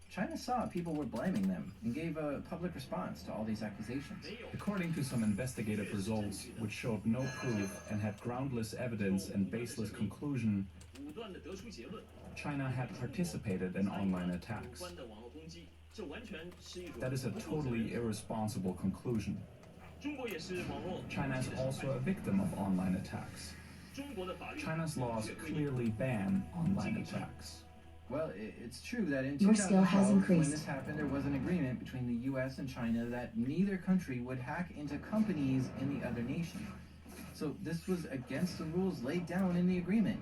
China saw people were blaming them and gave a public response to all these accusations. According to some investigative results, which showed no proof and had groundless evidence and baseless conclusion, China had participated in online attacks. That is a totally irresponsible conclusion. China is also a victim of online attacks. China's laws clearly ban online attacks. Well, it's true that in Your skill has 2012, when increased. this happened, there was an agreement between the US and China that neither country would hack into companies in the other nation. So this was against the rules laid down in the agreement.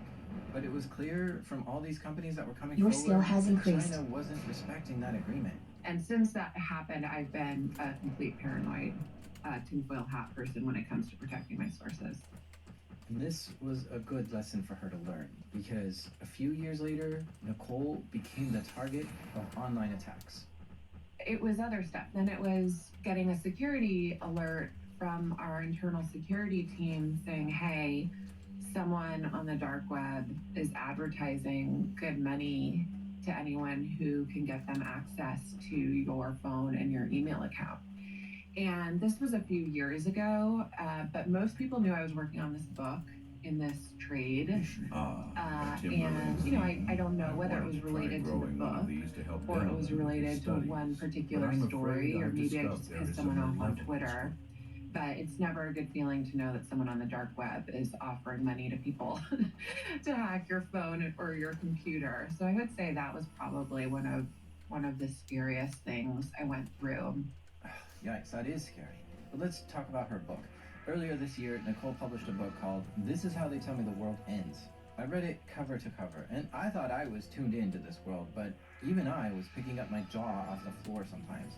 But it was clear from all these companies that were coming Your forward skill has that increased. China wasn't respecting that agreement. And since that happened, I've been a complete paranoid tinfoil hat person when it comes to protecting my sources. And this was a good lesson for her to learn, because a few years later, Nicole became the target of online attacks. It was other stuff. Then it was getting a security alert from our internal security team saying, hey, someone on the dark web is advertising good money to anyone who can get them access to your phone and your email account. And this was a few years ago, but most people knew I was working on this book in this trade. And, you know, I don't know whether it was related to the book or it was related to one particular story, or maybe I just pissed someone off on Twitter. But it's never a good feeling to know that someone on the dark web is offering money to people to hack your phone or your computer. So I would say that was probably one of the scariest things I went through. Yikes, that is scary. But let's talk about her book. Earlier this year, Nicole published a book called "This Is How They Tell Me the World Ends." I read it cover to cover, and I thought I was tuned into this world, but even I was picking up my jaw off the floor sometimes.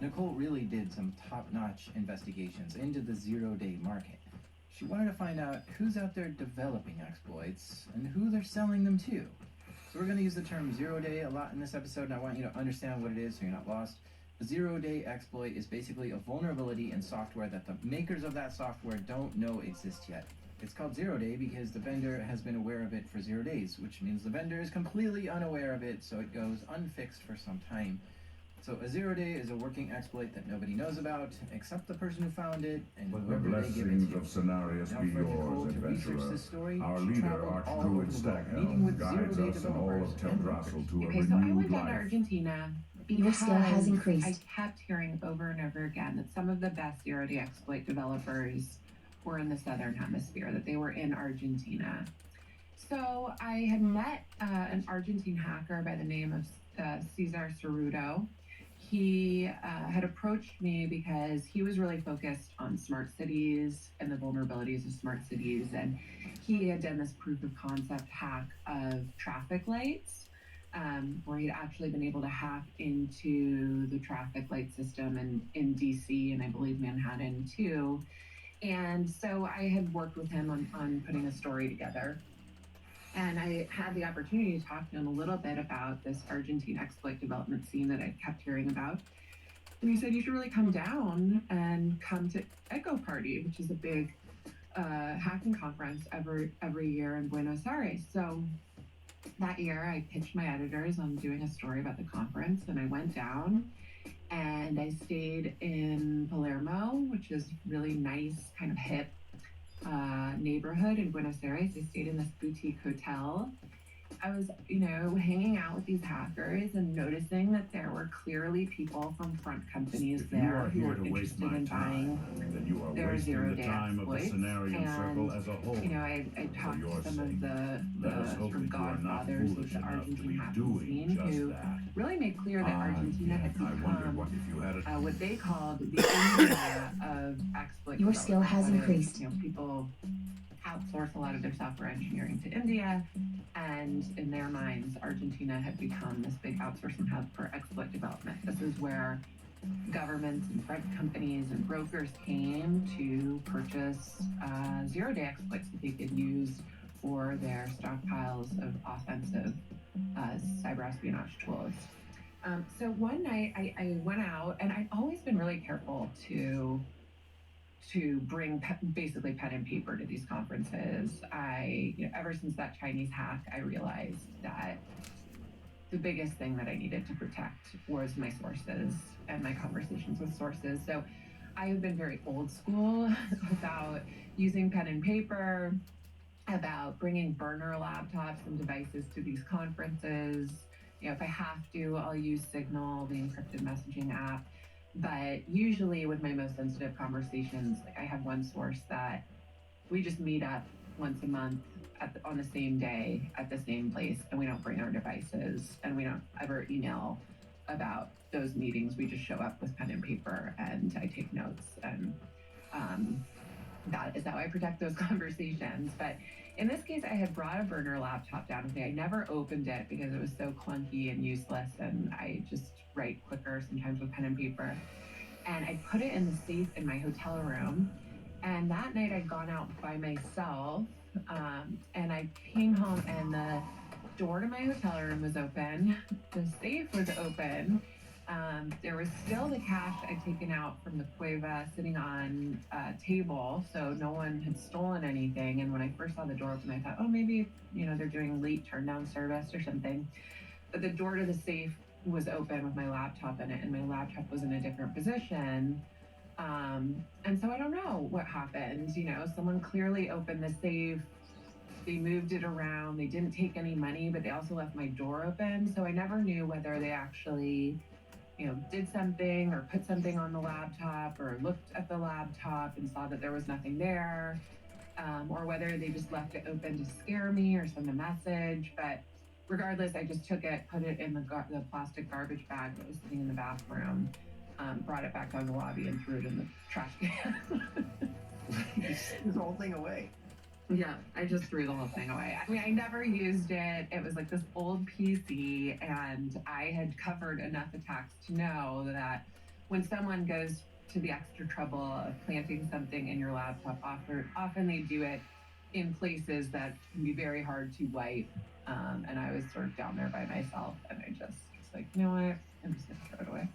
Nicole really did some top-notch investigations into the zero-day market. She wanted to find out who's out there developing exploits and who they're selling them to. So we're going to use the term zero-day a lot in this episode, and I want you to understand what it is so you're not lost. A zero-day exploit is basically a vulnerability in software that the makers of that software don't know exists yet. It's called zero-day because the vendor has been aware of it for 0 days, which means the vendor is completely unaware of it, so it goes unfixed for some time. So a 0 day is a working exploit that nobody knows about, except the person who found it and Let the whoever they give it blessings to. of Cenarius Now be for Nicole yours, to research adventurer. this story, Our she leader, traveled all over Archdruid the world, meeting with Stackhell, zero-day guides us in all developers of and Teldrassil to a Okay, so I renewed went down to life. Argentina Your skill has because increased. I kept hearing over and over again that some of the best zero-day exploit developers were in the Southern Hemisphere, that they were in Argentina. So I had met an Argentine hacker by the name of Cesar Cerudo. He had approached me because he was really focused on smart cities and the vulnerabilities of smart cities. And he had done this proof of concept hack of traffic lights, where he'd actually been able to hack into the traffic light system in DC and I believe Manhattan too. And so I had worked with him on putting a story together. And I had the opportunity to talk to him a little bit about this Argentine exploit development scene that I kept hearing about. And he said, you should really come down and come to Echo Party, which is a big hacking conference every year in Buenos Aires. So that year I pitched my editors on doing a story about the conference, and I went down and I stayed in Palermo, which is really nice, kind of hip neighborhood in Buenos Aires. I stayed in this boutique hotel. I was, hanging out with these hackers and noticing that there were clearly people from front companies If you there are who here were to waste interested my in time, buying then you are their wasting the zero-day time of the exploits. Cenarian Circle as a whole. I talked your to some of sake, the let us hope sort of that you are not godfathers of foolish the enough to Argentine be hacking doing scene just who that. really made clear that Argentina had I wonder what become if you had a what they called the India of exploit Your skill development. has That is, increased. People outsource a lot of their software engineering to India, and in their minds, Argentina had become this big outsourcing hub for exploit development. This is where governments and private companies and brokers came to purchase zero-day exploits that they could use for their stockpiles of offensive cyber espionage tools. So one night I went out, and I've always been really careful to bring basically pen and paper to these conferences. Ever since that Chinese hack, I realized that the biggest thing that I needed to protect was my sources and my conversations with sources. So I have been very old school about using pen and paper, about bringing burner laptops and devices to these conferences. If I have to, I'll use Signal, the encrypted messaging app. But usually with my most sensitive conversations, I have one source that we just meet up once a month on the same day at the same place, and we don't bring our devices, and we don't ever email about those meetings. We just show up with pen and paper, and I take notes, and that is how I protect those conversations. But in this case, I had brought a burner laptop down with me. I never opened it because it was so clunky and useless, and I just write quicker sometimes with pen and paper. And I put it in the safe in my hotel room. And that night I'd gone out by myself, and I came home and the door to my hotel room was open. The safe was open. There was still the cash I'd taken out from the cueva sitting on a table, so no one had stolen anything. And when I first saw the door open, I thought, oh, maybe, they're doing late turn down service or something. But the door to the safe was open with my laptop in it, and my laptop was in a different position. And so I don't know what happened. Someone clearly opened the safe. They moved it around. They didn't take any money, but they also left my door open. So I never knew whether they actually, did something or put something on the laptop or looked at the laptop and saw that there was nothing there, or whether they just left it open to scare me or send a message. But regardless, I just took it, put it in the plastic garbage bag that was sitting in the bathroom, brought it back down the lobby and threw it in the trash can. This whole thing away. Yeah, I just threw the whole thing away. I mean, I never used it. It was like this old PC, and I had covered enough attacks to know that when someone goes to the extra trouble of planting something in your laptop, often they do it in places that can be very hard to wipe. And I was sort of down there by myself, and I just was like, you know what? I'm just gonna throw it away.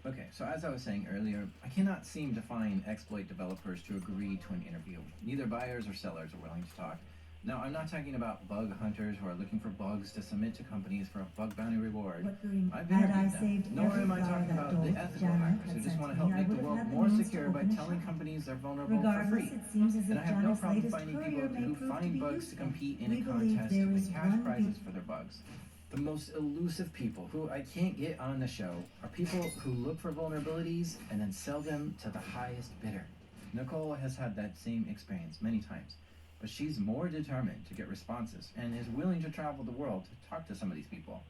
Okay, so as I was saying earlier, I cannot seem to find exploit developers to agree to an interview. Neither buyers or sellers are willing to talk. Now, I'm not talking about bug hunters who are looking for bugs to submit to companies for a bug bounty reward. I've interviewed them. Nor am I talking about the ethical hackers who just want to help make the world more secure by telling companies they're vulnerable for free. And I have no problem finding people who find bugs to compete in a contest with cash prizes for their bugs. The most elusive people who I can't get on the show are people who look for vulnerabilities and then sell them to the highest bidder. Nicole has had that same experience many times, but she's more determined to get responses and is willing to travel the world to talk to some of these people.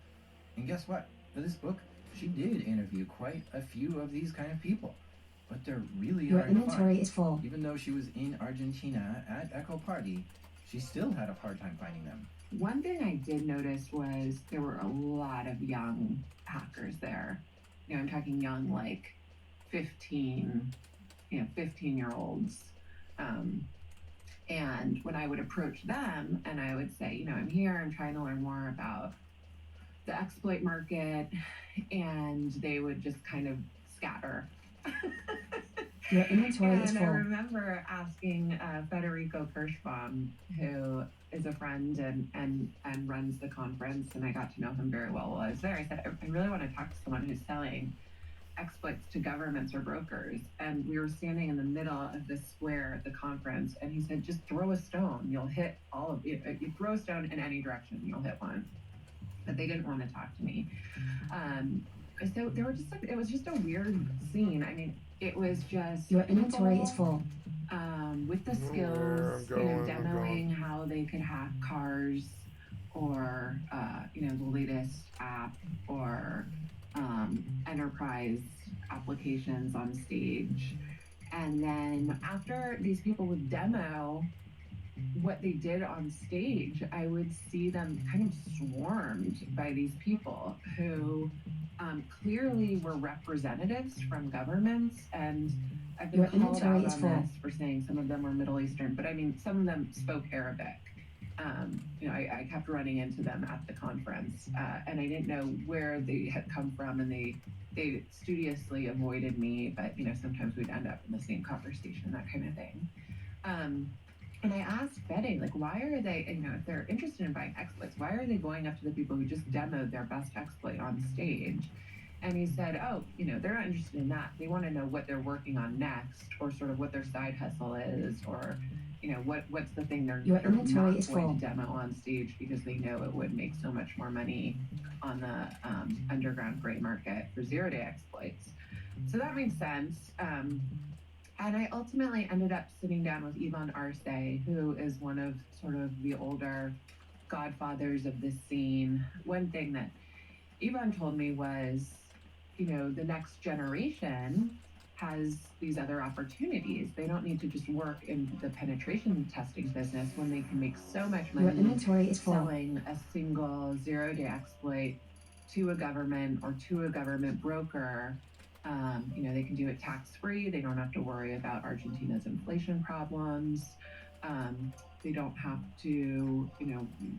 And guess what? For this book, she did interview quite a few of these kind of people, but they're really Your hard to inventory find. is full. Even though she was in Argentina at Echo Party, she still had a hard time finding them. One thing I did notice was there were a lot of young hackers there. You know, I'm talking young, like 15, 15-year-olds. And when I would approach them and I would say, you know, I'm here, I'm trying to learn more about the exploit market, and they would just kind of scatter. Your inventory is And I full. remember asking Federico Kirschbaum, who is a friend and runs the conference, and I got to know him very well while I was there. I said, I really want to talk to someone who's selling exploits to governments or brokers. And we were standing in the middle of the square at the conference, and he said, just throw a stone. You'll hit all of it. You throw a stone in any direction, you'll hit one. But they didn't want to talk to me. So there were just it was just a weird scene. I mean, it was just Your inventory is full. With the skills, demoing how they could hack cars, or the latest app, or enterprise applications on stage. And then after these people would demo what they did on stage, I would see them kind of swarmed by these people who clearly were representatives from governments. And I've been called out on this for saying some of them were Middle Eastern, but I mean, some of them spoke Arabic. I kept running into them at the conference, and I didn't know where they had come from, and they studiously avoided me, but sometimes we'd end up in the same conversation, that kind of thing. And I asked Fede, like, why are they, if they're interested in buying exploits, why are they going up to the people who just demoed their best exploit on stage? And he said, they're not interested in that. They want to know what they're working on next, or sort of what their side hustle is, or, what's the thing they're not going to demo on stage because they know it would make so much more money on the underground gray market for zero-day exploits. So that made sense. And I ultimately ended up sitting down with Ivan Arce, who is one of sort of the older godfathers of this scene. One thing that Ivan told me was, the next generation has these other opportunities. They don't need to just work in the penetration testing business when they can make so much money. Your inventory is full. Selling a single zero-day exploit to a government or to a government broker. They can do it tax-free. They don't have to worry about Argentina's inflation problems. They don't have to,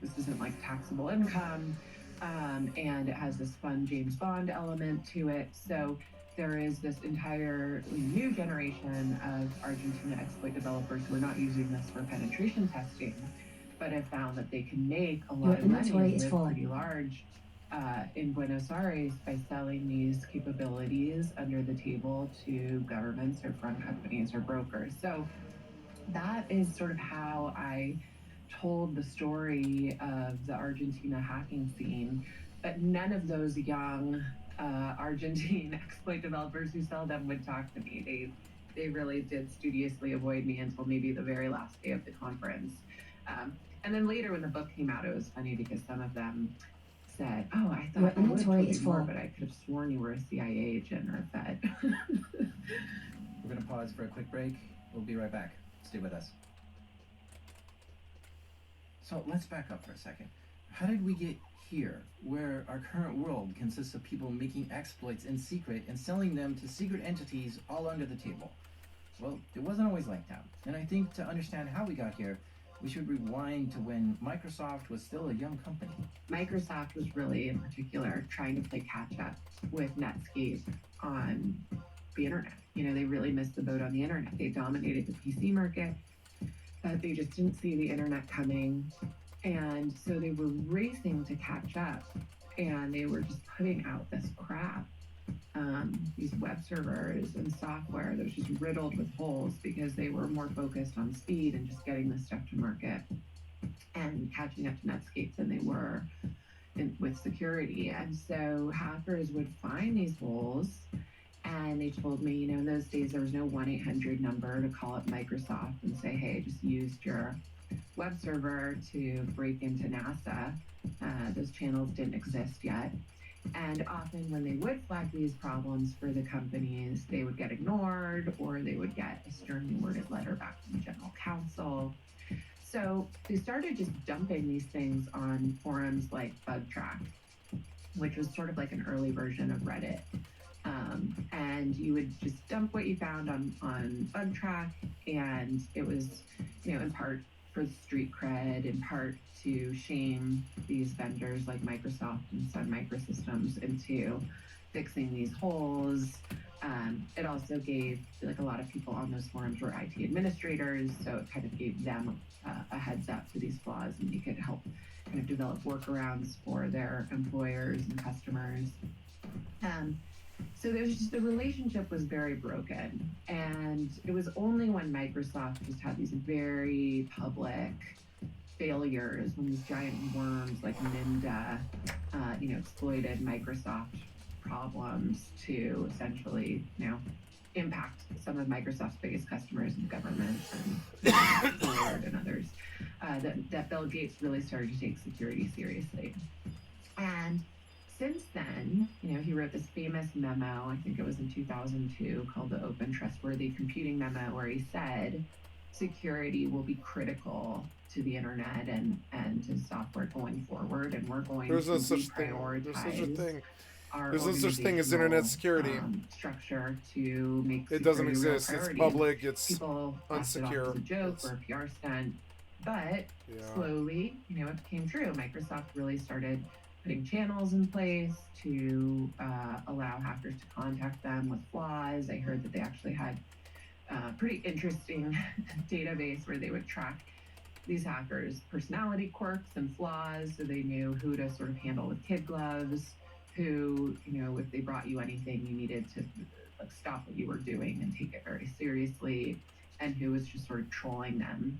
this isn't like taxable income. And it has this fun James Bond element to it. So there is this entirely new generation of Argentina exploit developers who are not using this for penetration testing, but have found that they can make a lot of money and live pretty large in Buenos Aires by selling these capabilities under the table to governments or front companies or brokers. So that is sort of how I told the story of the Argentina hacking scene, but none of those young Argentine exploit developers who sell them would talk to me. They really did studiously avoid me until maybe the very last day of the conference. And then later when the book came out, it was funny because some of them said, "Oh, I thought I would have told you more, but I could have sworn you were a CIA agent or a Fed." We're going to pause for a quick break. We'll be right back. Stay with us. So let's back up for a second. How did we get here, where our current world consists of people making exploits in secret and selling them to secret entities all under the table? Well, it wasn't always like that. And I think to understand how we got here, we should rewind to when Microsoft was still a young company. Microsoft was really, in particular, trying to play catch up with Netscape on the internet. You know, they really missed the boat on the internet. They dominated the PC market, but they just didn't see the internet coming. And so they were racing to catch up, and they were just putting out this crap, these web servers and software that was just riddled with holes because they were more focused on speed and just getting this stuff to market and catching up to Netscape than they were with security. And so hackers would find these holes, and they told me, you know, in those days there was no 1-800 number to call up Microsoft and say, hey, I just used your web server to break into NASA. Those channels didn't exist yet. And often when they would flag these problems for the companies, they would get ignored, or they would get a sternly worded letter back from the general counsel. So they started just dumping these things on forums like BugTrack, which was sort of like an early version of Reddit. And you would just dump what you found on BugTrack, and it was, you know, in part for street cred, in part to shame these vendors like Microsoft and Sun Microsystems into fixing these holes. It also gave, like, a lot of people on those forums were IT administrators, so it kind of gave them a heads up to these flaws, and they could help kind of develop workarounds for their employers and customers. So there was just, the relationship was very broken, and it was only when Microsoft just had these very public failures, when these giant worms like Nimda, you know, exploited Microsoft problems to essentially, you know, impact some of Microsoft's biggest customers in government and Ford and others, that Bill Gates really started to take security seriously. And since then, you know, he wrote this famous memo, I think it was in 2002, called the Open Trustworthy Computing Memo, where he said security will be critical to the internet and to software going forward, and we're going to reprioritize our There's no such thing as internet security. Structure to make it doesn't exist. It's public. It's people unsecure. It as a joke or a PR stunt, but slowly, you know, it became true. Microsoft really started putting channels in place to allow hackers to contact them with flaws. I heard that they actually had a pretty interesting database where they would track these hackers' personality quirks and flaws, so they knew who to sort of handle with kid gloves, who, you know, if they brought you anything, you needed to, like, stop what you were doing and take it very seriously, and who was just sort of trolling them.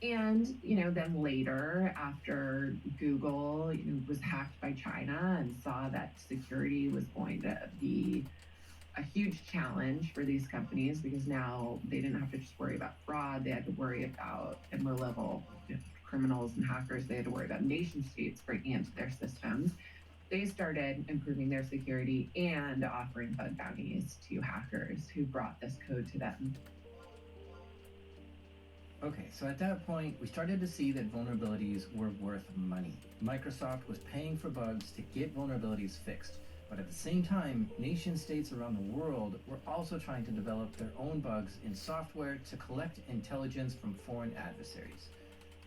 And, you know, then later, after Google, you know, was hacked by China and saw that security was going to be a huge challenge for these companies, because now they didn't have to just worry about fraud, they had to worry about, and low-level, you know, criminals and hackers, they had to worry about nation states breaking into their systems. They started improving their security and offering bug bounties to hackers who brought this code to them. Okay, so at that point, we started to see that vulnerabilities were worth money. Microsoft was paying for bugs to get vulnerabilities fixed, but at the same time, nation states around the world were also trying to develop their own bugs in software to collect intelligence from foreign adversaries.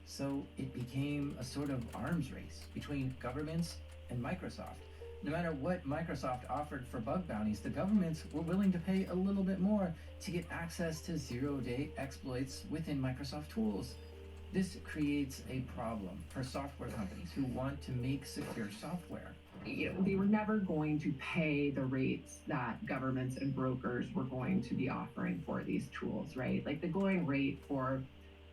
So it became a sort of arms race between governments and Microsoft. No matter what Microsoft offered for bug bounties, the governments were willing to pay a little bit more to get access to zero-day exploits within Microsoft tools. This creates a problem for software companies who want to make secure software. You know, they were never going to pay the rates that governments and brokers were going to be offering for these tools, right? Like, the going rate for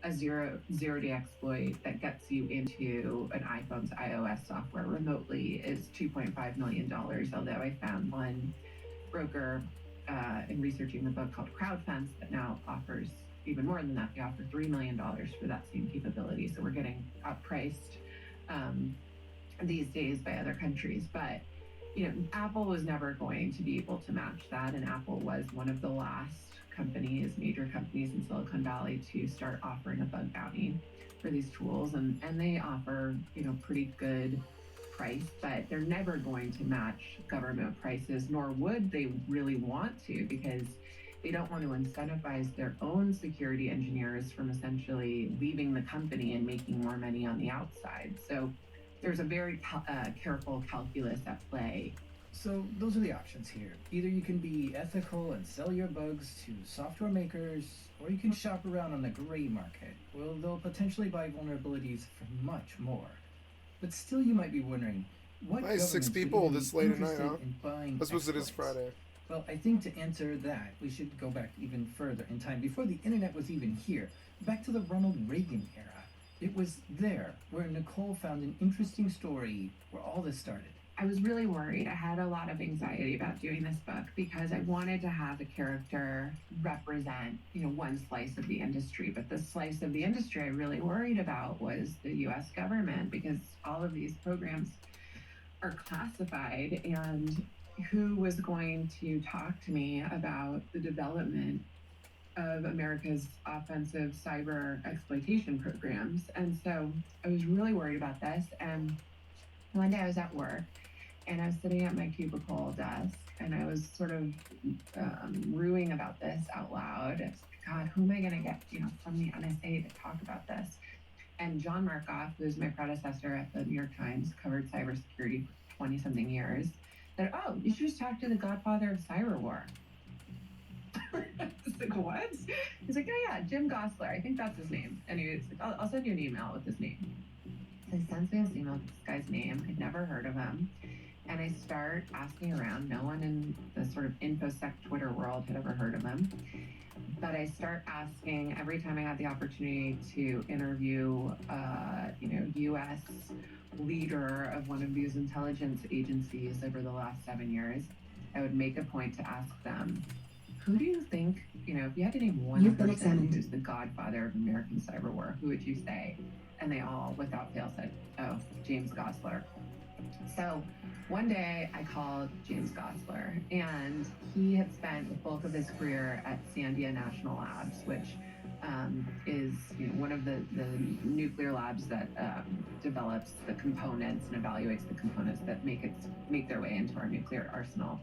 a zero-day exploit that gets you into an iPhone's iOS software remotely is $2.5 million, although I found one broker in researching the book called CrowdFence that now offers even more than that. They offer $3 million for that same capability, so we're getting outpriced these days by other countries. But Apple was never going to be able to match that, and Apple was one of the last major companies in Silicon Valley to start offering a bug bounty for these tools, and they offer, pretty good price, but they're never going to match government prices, nor would they really want to, because they don't want to incentivize their own security engineers from essentially leaving the company and making more money on the outside. So there's a very careful calculus at play. So those are the options here. Either you can be ethical and sell your bugs to software makers, or you can shop around on the gray market, where they'll potentially buy vulnerabilities for much more. But still, you might be wondering, what Nice, 6 governments would people even this be late at night, interested huh? in buying I suppose it is exploits? Friday. Well, I think to answer that, we should go back even further in time, before the internet was even here, back to the Ronald Reagan era. It was there where Nicole found an interesting story where all this started. I was really worried. I had a lot of anxiety about doing this book because I wanted to have a character represent, one slice of the industry. But the slice of the industry I really worried about was the US government, because all of these programs are classified, and who was going to talk to me about the development of America's offensive cyber exploitation programs. And so I was really worried about this. And one day I was at work and I was sitting at my cubicle desk and I was sort of ruing about this out loud. It's, God, who am I going to get, from the NSA to talk about this? And John Markoff, who's my predecessor at the New York Times, covered cybersecurity for 20-something years, said, oh, you should just talk to the godfather of cyber war. I was like, what? He's like, oh yeah, Jim Gosler. I think that's his name. And he was like, I'll send you an email with his name. So he sends me this email with this guy's name. I'd never heard of him. And I start asking around. No one in the sort of InfoSec Twitter world had ever heard of him. But I start asking every time I had the opportunity to interview, U.S. leader of one of these intelligence agencies over the last 7 years. I would make a point to ask them, who do you think, if you had to name one person who's the godfather of American cyber war, who would you say? And they all, without fail, said, oh, James Gosler. So one day I called James Gosler, and he had spent the bulk of his career at Sandia National Labs, which is one of the nuclear labs that develops the components and evaluates the components that make their way into our nuclear arsenal.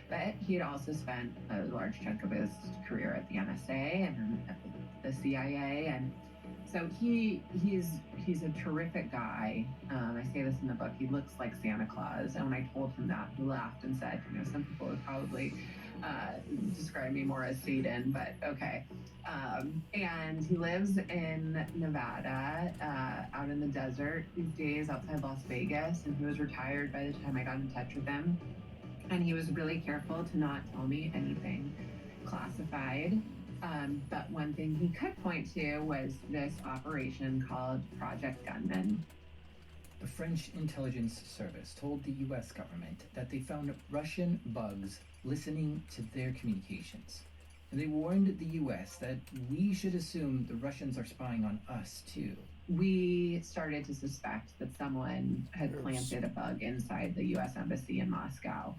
But he had also spent a large chunk of his career at the NSA and at the CIA, and so he's a terrific guy. I say this in the book. He looks like Santa Claus, and when I told him that, he laughed and said, some people would probably describe me more as Satan, but okay. And he lives in Nevada, out in the desert these days, outside Las Vegas, and he was retired by the time I got in touch with him. And he was really careful to not tell me anything classified. But one thing he could point to was this operation called Project Gunman. The French intelligence service told the US government that they found Russian bugs listening to their communications. And they warned the US that we should assume the Russians are spying on us too. We started to suspect that someone had planted a bug inside the US embassy in Moscow,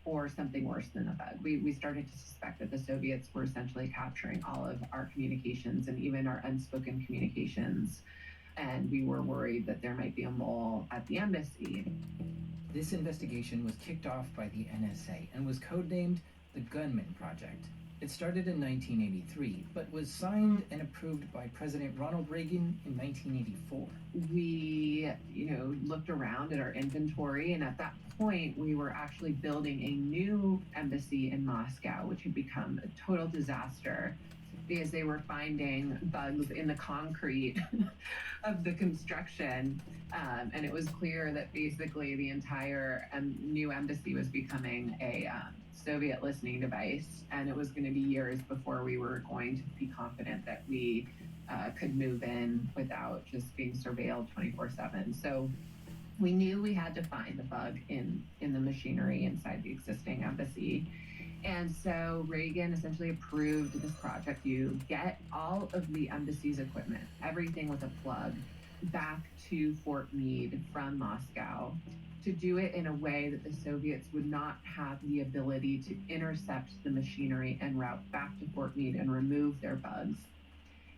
or something worse than a bug. We started to suspect that the Soviets were essentially capturing all of our communications and even our unspoken communications. And we were worried that there might be a mole at the embassy. This investigation was kicked off by the NSA and was codenamed the Gunman Project. It started in 1983, but was signed and approved by President Ronald Reagan in 1984. We, looked around at our inventory, and at that point, we were actually building a new embassy in Moscow, which had become a total disaster because they were finding bugs in the concrete of the construction. And it was clear that basically the entire new embassy was becoming a Soviet listening device, and it was going to be years before we were going to be confident that we could move in without just being surveilled 24/7. So we knew we had to find the bug in the machinery inside the existing embassy. And so Reagan essentially approved this project. You get all of the embassy's equipment, everything with a plug, back to Fort Meade from Moscow to do it in a way that the Soviets would not have the ability to intercept the machinery en route back to Fort Meade and remove their bugs,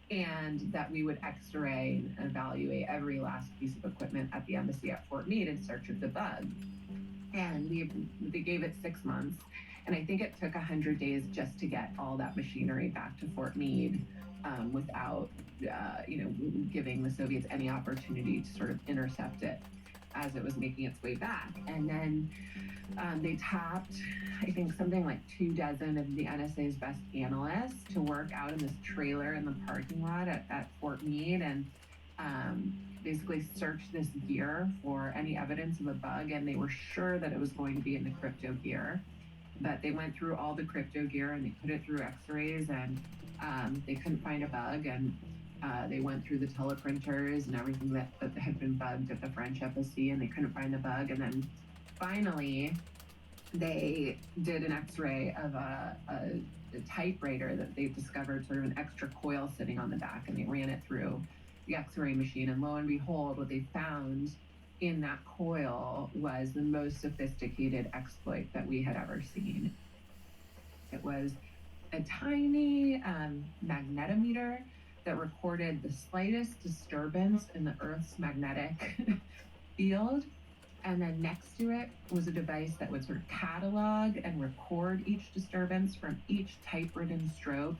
and that we would X-ray and evaluate every last piece of equipment at the embassy at Fort Meade in search of the bug. And they gave it 6 months, and I think it took 100 days just to get all that machinery back to Fort Meade without, giving the Soviets any opportunity to sort of intercept it as it was making its way back. And then they tapped, I think, something like 24 of the NSA's best analysts to work out in this trailer in the parking lot at Fort Meade and basically search this gear for any evidence of a bug. And they were sure that it was going to be in the crypto gear. But they went through all the crypto gear and they put it through x-rays and they couldn't find a bug. And they went through the teleprinters and everything that had been bugged at the French embassy and they couldn't find the bug. And then finally, they did an x-ray of a typewriter that they discovered sort of an extra coil sitting on the back, and they ran it through the x-ray machine. And lo and behold, what they found in that coil was the most sophisticated exploit that we had ever seen. It was a tiny magnetometer that recorded the slightest disturbance in the Earth's magnetic field. And then next to it was a device that would sort of catalog and record each disturbance from each typewritten stroke,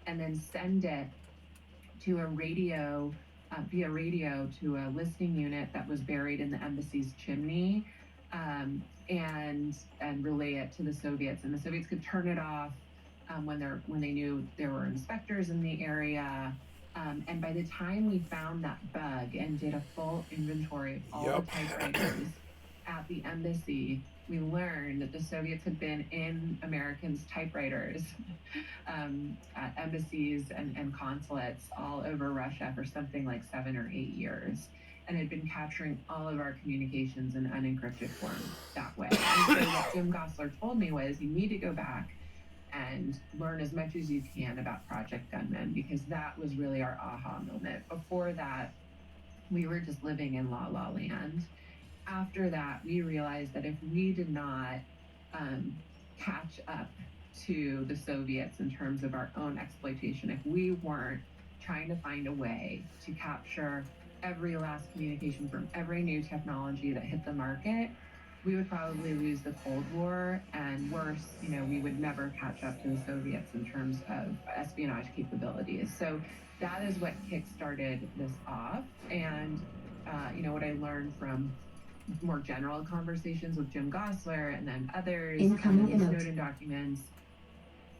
and then send it to a radio, via radio, to a listening unit that was buried in the embassy's chimney, and relay it to the Soviets. And the Soviets could turn it off when they knew there were inspectors in the area. And by the time we found that bug and did a full inventory of all the typewriters at the embassy, we learned that the Soviets had been in Americans' typewriters at embassies and consulates all over Russia for something like 7 or 8 years, and had been capturing all of our communications in unencrypted form that way. And so what Jim Gosler told me was, you need to go back and learn as much as you can about Project Gunman, because that was really our aha moment. Before that, we were just living in la la land. After that, we realized that if we did not catch up to the Soviets in terms of our own exploitation, if we weren't trying to find a way to capture every last communication from every new technology that hit the market, we would probably lose the Cold War, and worse, we would never catch up to the Soviets in terms of espionage capabilities. So that is what kickstarted this off. And, what I learned from more general conversations with Jim Gosler and then others, Incoming and the emote. Snowden documents,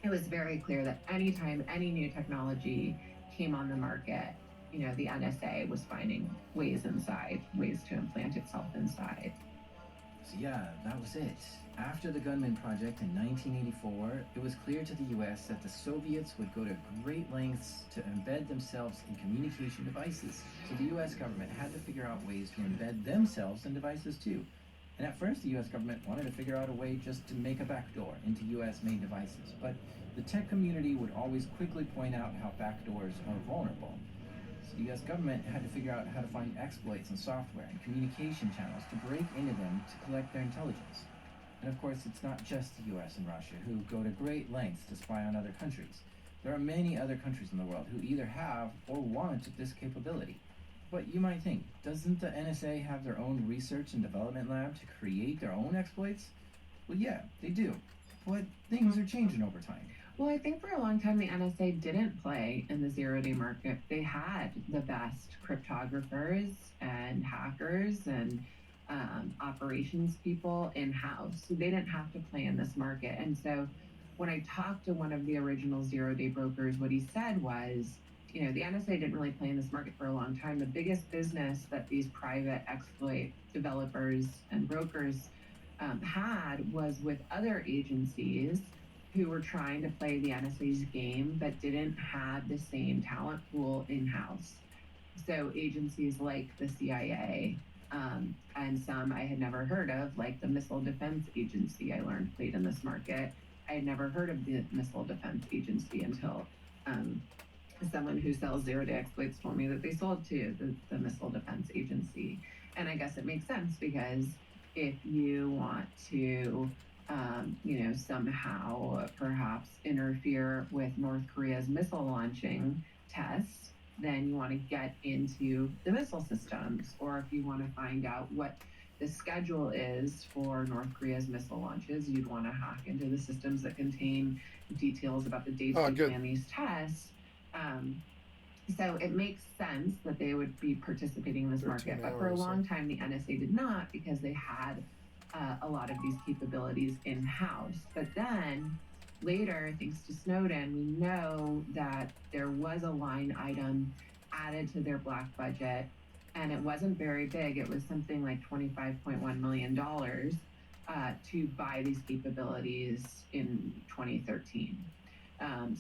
it was very clear that anytime any new technology came on the market, the NSA was finding ways to implant itself inside. So yeah, that was it. After the Gunman Project in 1984, it was clear to the US that the Soviets would go to great lengths to embed themselves in communication devices. So the US government had to figure out ways to embed themselves in devices too. And at first, the US government wanted to figure out a way just to make a backdoor into US-made devices. But the tech community would always quickly point out how backdoors are vulnerable. The US government had to figure out how to find exploits in software and communication channels to break into them to collect their intelligence. And of course, it's not just the US and Russia who go to great lengths to spy on other countries. There are many other countries in the world who either have or want this capability. But you might think, doesn't the NSA have their own research and development lab to create their own exploits? Well, yeah, they do. But things are changing over time. Well, I think for a long time, the NSA didn't play in the zero-day market. They had the best cryptographers and hackers and operations people in-house. So they didn't have to play in this market. And so when I talked to one of the original zero-day brokers, what he said was, the NSA didn't really play in this market for a long time. The biggest business that these private exploit developers and brokers had was with other agencies who were trying to play the NSA's game but didn't have the same talent pool in-house. So agencies like the CIA, and some I had never heard of, like the Missile Defense Agency, I learned played in this market. I had never heard of the Missile Defense Agency until someone who sells zero-day exploits told me that they sold to the Missile Defense Agency. And I guess it makes sense because if you want to, somehow perhaps interfere with North Korea's missile launching tests, then you want to get into the missile systems. Or if you want to find out what the schedule is for North Korea's missile launches, you'd want to hack into the systems that contain details about the dates they plan these tests. So it makes sense that they would be participating in this market, but for a long time the NSA did not, because they had a lot of these capabilities in-house. But then later, thanks to Snowden, we know that there was a line item added to their black budget, and it wasn't very big. It was something like $25.1 million to buy these capabilities in 2013.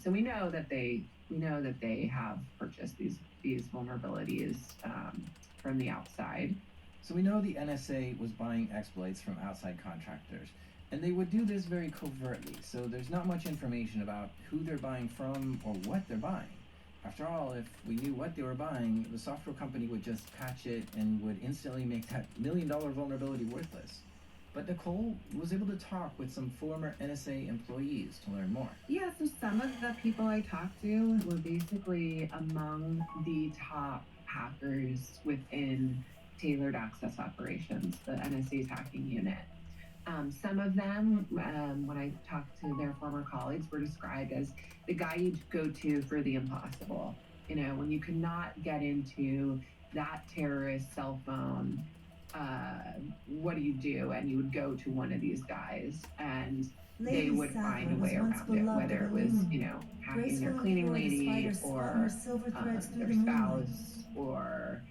So we know that they have purchased these vulnerabilities from the outside. So we know the NSA was buying exploits from outside contractors, and they would do this very covertly, so there's not much information about who they're buying from or what they're buying. After all, if we knew what they were buying, the software company would just patch it and would instantly make that $1 million vulnerability worthless. But Nicole was able to talk with some former NSA employees to learn more. Yeah, so some of the people I talked to were basically among the top hackers within Tailored Access Operations, the NSA's hacking unit. Some of them, when I talked to their former colleagues, were described as the guy you'd go to for the impossible. You know, when you could not get into that terrorist cell phone, what do you do? And you would go to one of these guys, and they would find a way around it, whether it was, hacking their cleaning lady, or their spouse, or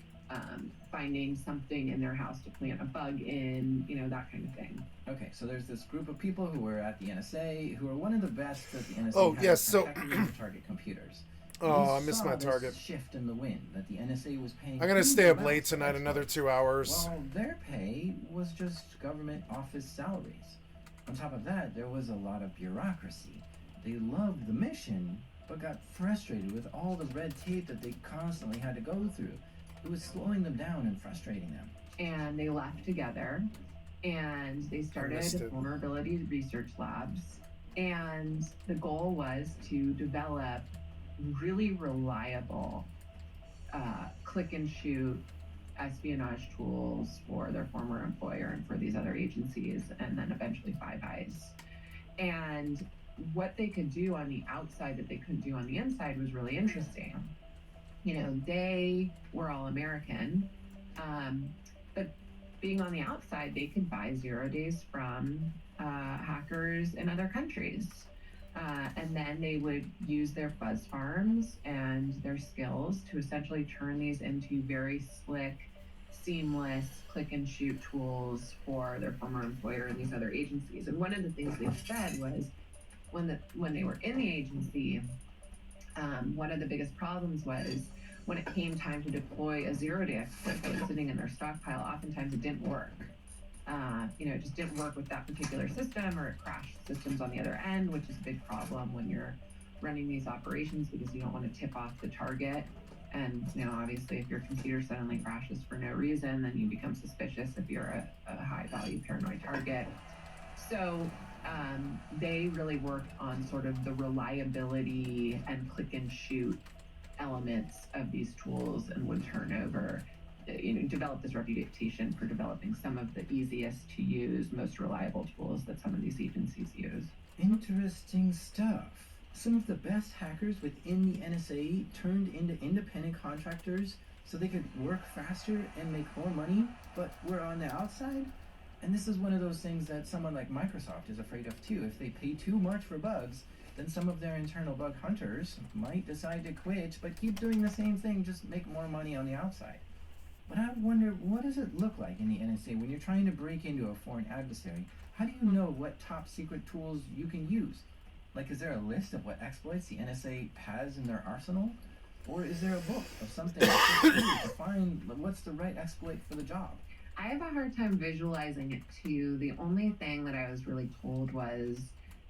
finding something in their house to plant a bug in, that kind of thing. Okay, so there's this group of people who were at the NSA, who are one of the best that the NSA has protecting their target computers. I missed my target. Shift in the wind that the NSA was paying. I'm gonna stay up late tonight, another 2 hours. Well, their pay was just government office salaries. On top of that, there was a lot of bureaucracy. They loved the mission, but got frustrated with all the red tape that they constantly had to go through. It was slowing them down and frustrating them. And they left together, and they started vulnerability research labs. And the goal was to develop really reliable click and shoot espionage tools for their former employer and for these other agencies, and then eventually Five Eyes. And what they could do on the outside that they couldn't do on the inside was really interesting. They were all American, but being on the outside, they could buy 0 days from hackers in other countries. And then they would use their fuzz farms and their skills to essentially turn these into very slick, seamless click and shoot tools for their former employer and these other agencies. And one of the things they said was when they were in the agency, one of the biggest problems was when it came time to deploy a 0-day exploit that was sitting in their stockpile, oftentimes it didn't work. It just didn't work with that particular system, or it crashed systems on the other end, which is a big problem when you're running these operations, because you don't want to tip off the target. And, obviously if your computer suddenly crashes for no reason, then you become suspicious if you're a high value paranoid target. So they really worked on sort of the reliability and click and shoot elements of these tools, and would turn over, develop this reputation for developing some of the easiest to use, most reliable tools that some of these agencies use. Interesting stuff. Some of the best hackers within the NSA turned into independent contractors so they could work faster and make more money, but were on the outside? And this is one of those things that someone like Microsoft is afraid of too. If they pay too much for bugs, then some of their internal bug hunters might decide to quit, but keep doing the same thing, just make more money on the outside. But I wonder, what does it look like in the NSA when you're trying to break into a foreign adversary? How do you know what top secret tools you can use? Like, is there a list of what exploits the NSA has in their arsenal? Or is there a book of something to find what's the right exploit for the job? I have a hard time visualizing it too. The only thing that I was really told was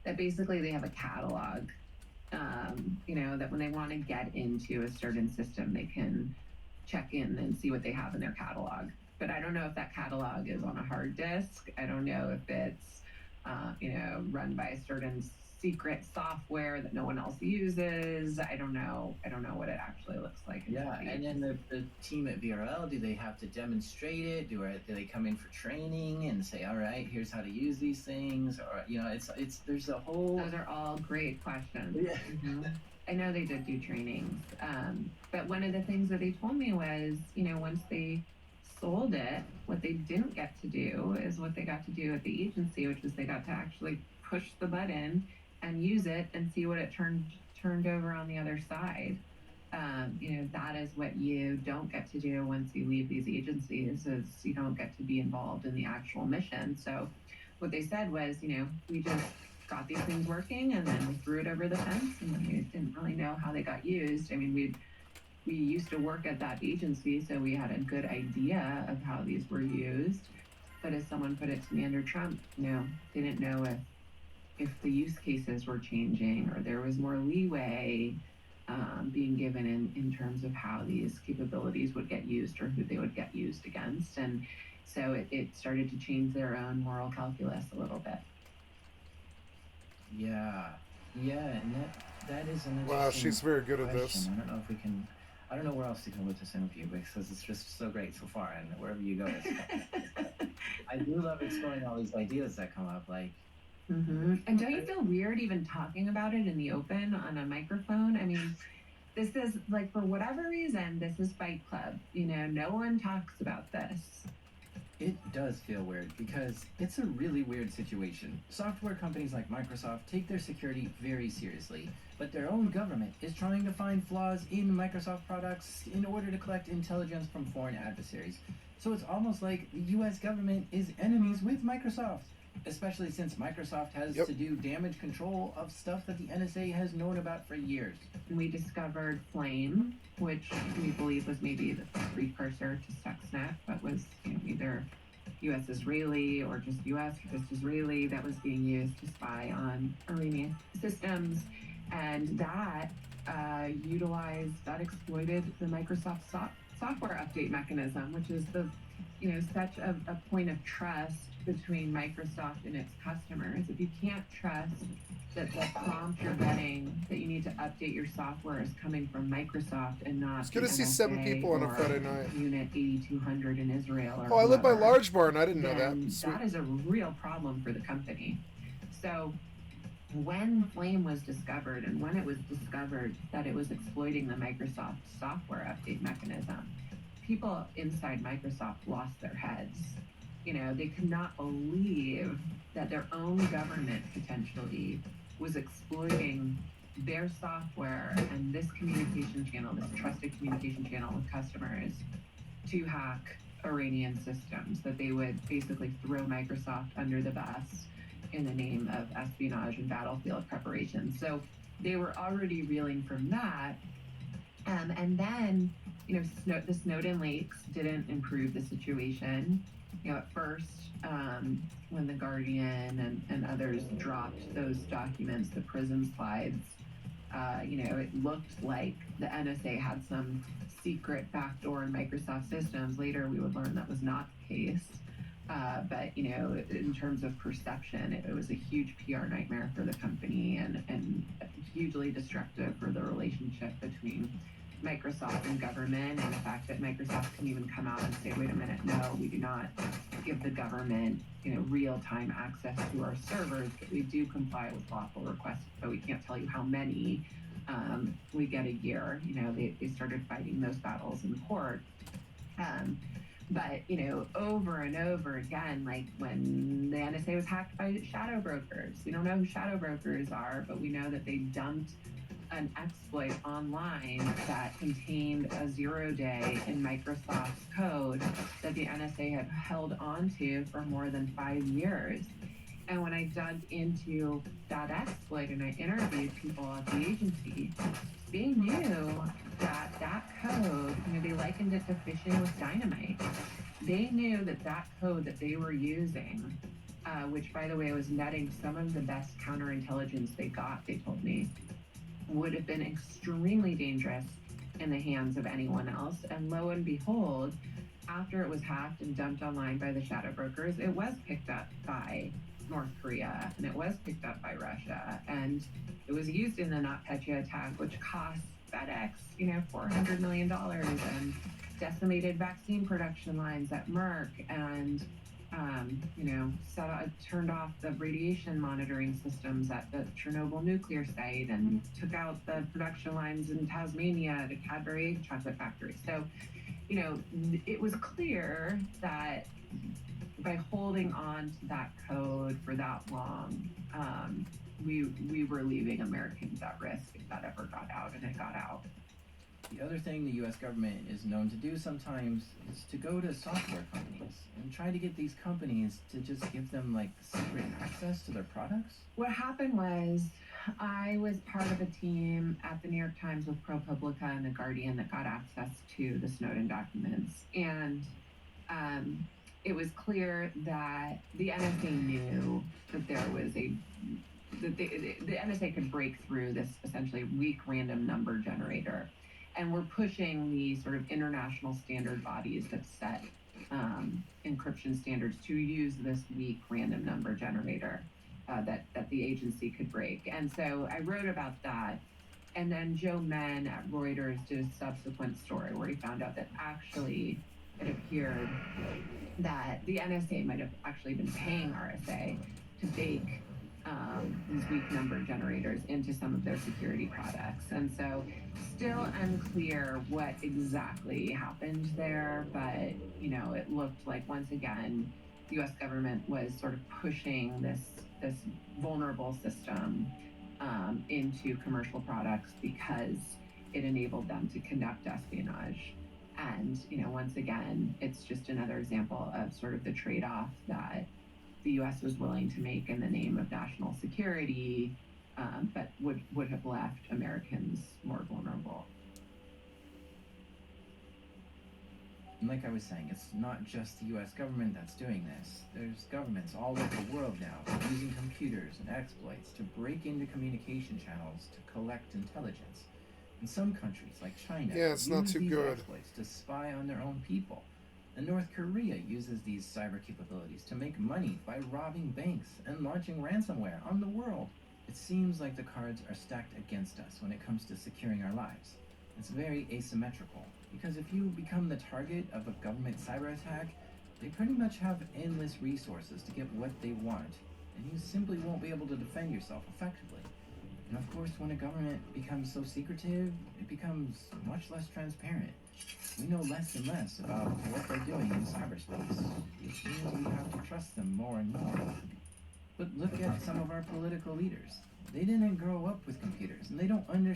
that basically they have a catalog, that when they want to get into a certain system, they can check in and see what they have in their catalog. but I don't know if that catalog is on a hard disk. I don't know if it's, run by a certain secret software that no one else uses. I don't know. I don't know what it actually looks like. Yeah, and then the team at VRL, do they have to demonstrate it? Do they come in for training and say, all right, here's how to use these things? Or it's there's a whole. Those are all great questions. Yeah. Mm-hmm. I know they did do trainings, but one of the things that they told me was, once they sold it, what they didn't get to do is what they got to do at the agency, which is they got to actually push the button and use it and see what it turned over on the other side. That is what you don't get to do once you leave these agencies, is you don't get to be involved in the actual mission. So what they said was, we just got these things working and then we threw it over the fence, and we didn't really know how they got used. I mean, we used to work at that agency, so we had a good idea of how these were used. But as someone put it to me under Trump, they didn't know if the use cases were changing or there was more leeway being given in terms of how these capabilities would get used or who they would get used against. And so it started to change their own moral calculus a little bit. Yeah, and that is an interesting Wow, she's very good at this. question. I don't know where else to go with this interview because it's just so great so far, and wherever you go, I do love exploring all these ideas that come up, like. Mm-hmm. And don't you feel weird even talking about it in the open on a microphone? I mean, this is like, for whatever reason, this is Fight Club. No one talks about this. It does feel weird because it's a really weird situation. Software companies like Microsoft take their security very seriously, but their own government is trying to find flaws in Microsoft products in order to collect intelligence from foreign adversaries. So it's almost like the US government is enemies with Microsoft, especially since Microsoft has to do damage control of stuff that the NSA has known about for years. We discovered Flame, which we believe was maybe the precursor to Stuxnet, but was either U.S. Israeli or just U.S. or just Israeli that was being used to spy on Iranian systems. And that exploited the Microsoft software update mechanism, which is such a point of trust between Microsoft and its customers. If you can't trust that the prompt you're getting that you need to update your software is coming from Microsoft and not. It's good to see 7 people on a Friday night. Unit 8200 in Israel. I live by Large Barn. I didn't know that. Sweet. That is a real problem for the company. So when Flame was discovered, and when it was discovered that it was exploiting the Microsoft software update mechanism, people inside Microsoft lost their heads. They could not believe that their own government potentially was exploiting their software and this communication channel, this trusted communication channel with customers, to hack Iranian systems, that they would basically throw Microsoft under the bus in the name of espionage and battlefield preparation. So they were already reeling from that. And then, the Snowden leaks didn't improve the situation. At first, when The Guardian and others dropped those documents, the prison slides, it looked like the NSA had some secret backdoor in Microsoft systems. Later, we would learn that was not the case. But, in terms of perception, it was a huge PR nightmare for the company and hugely destructive for the relationship between Microsoft and government, and the fact that Microsoft can even come out and say, wait a minute, no, we do not give the government, real-time access to our servers, but we do comply with lawful requests, but we can't tell you how many we get a year. They started fighting those battles in court. But, over and over again, like when the NSA was hacked by shadow brokers, we don't know who shadow brokers are, but we know that they dumped an exploit online that contained a 0-day in Microsoft's code that the NSA had held onto for more than 5 years. And when I dug into that exploit and I interviewed people at the agency, they knew that code, they likened it to phishing with dynamite. They knew that code that they were using, which, by the way, was netting some of the best counterintelligence they got, they told me, would have been extremely dangerous in the hands of anyone else. And lo and behold, after it was hacked and dumped online by the shadow brokers, it was picked up by North Korea and it was picked up by Russia, and it was used in the NotPetya attack, which cost FedEx, $400 million and decimated vaccine production lines at Merck, and turned off the radiation monitoring systems at the Chernobyl nuclear site and took out the production lines in Tasmania at a Cadbury egg chocolate factory. So, it was clear that by holding on to that code for that long, we were leaving Americans at risk if that ever got out, and it got out. The other thing the US government is known to do sometimes is to go to software companies and try to get these companies to just give them secret access to their products. What happened was I was part of a team at the New York Times with ProPublica and The Guardian that got access to the Snowden documents. And it was clear that the NSA knew that there was the NSA could break through this essentially weak random number generator. And we're pushing the sort of international standard bodies that set encryption standards to use this weak random number generator that the agency could break. And so I wrote about that. And then Joe Menn at Reuters did a subsequent story where he found out that actually it appeared that the NSA might have actually been paying RSA to bake these weak number generators into some of their security products. And so still unclear what exactly happened there, but it looked like once again the US government was sort of pushing this vulnerable system into commercial products because it enabled them to conduct espionage. And once again, it's just another example of sort of the trade-off that the US was willing to make in the name of national security, but would have left Americans more vulnerable. And like I was saying, it's not just the US government that's doing this. There's governments all over the world now using computers and exploits to break into communication channels to collect intelligence. In some countries, like China, it's not too these good. exploits to spy on their own people. And North Korea uses these cyber capabilities to make money by robbing banks and launching ransomware on the world. It seems like the cards are stacked against us when it comes to securing our lives. It's very asymmetrical, because if you become the target of a government cyber attack, they pretty much have endless resources to get what they want, and you simply won't be able to defend yourself effectively. And of course, when a government becomes so secretive, it becomes much less transparent. We know less and less about what they're doing in cyberspace, which means we have to trust them more and more. But look at some of our political leaders. They didn't grow up with computers, and they don't understand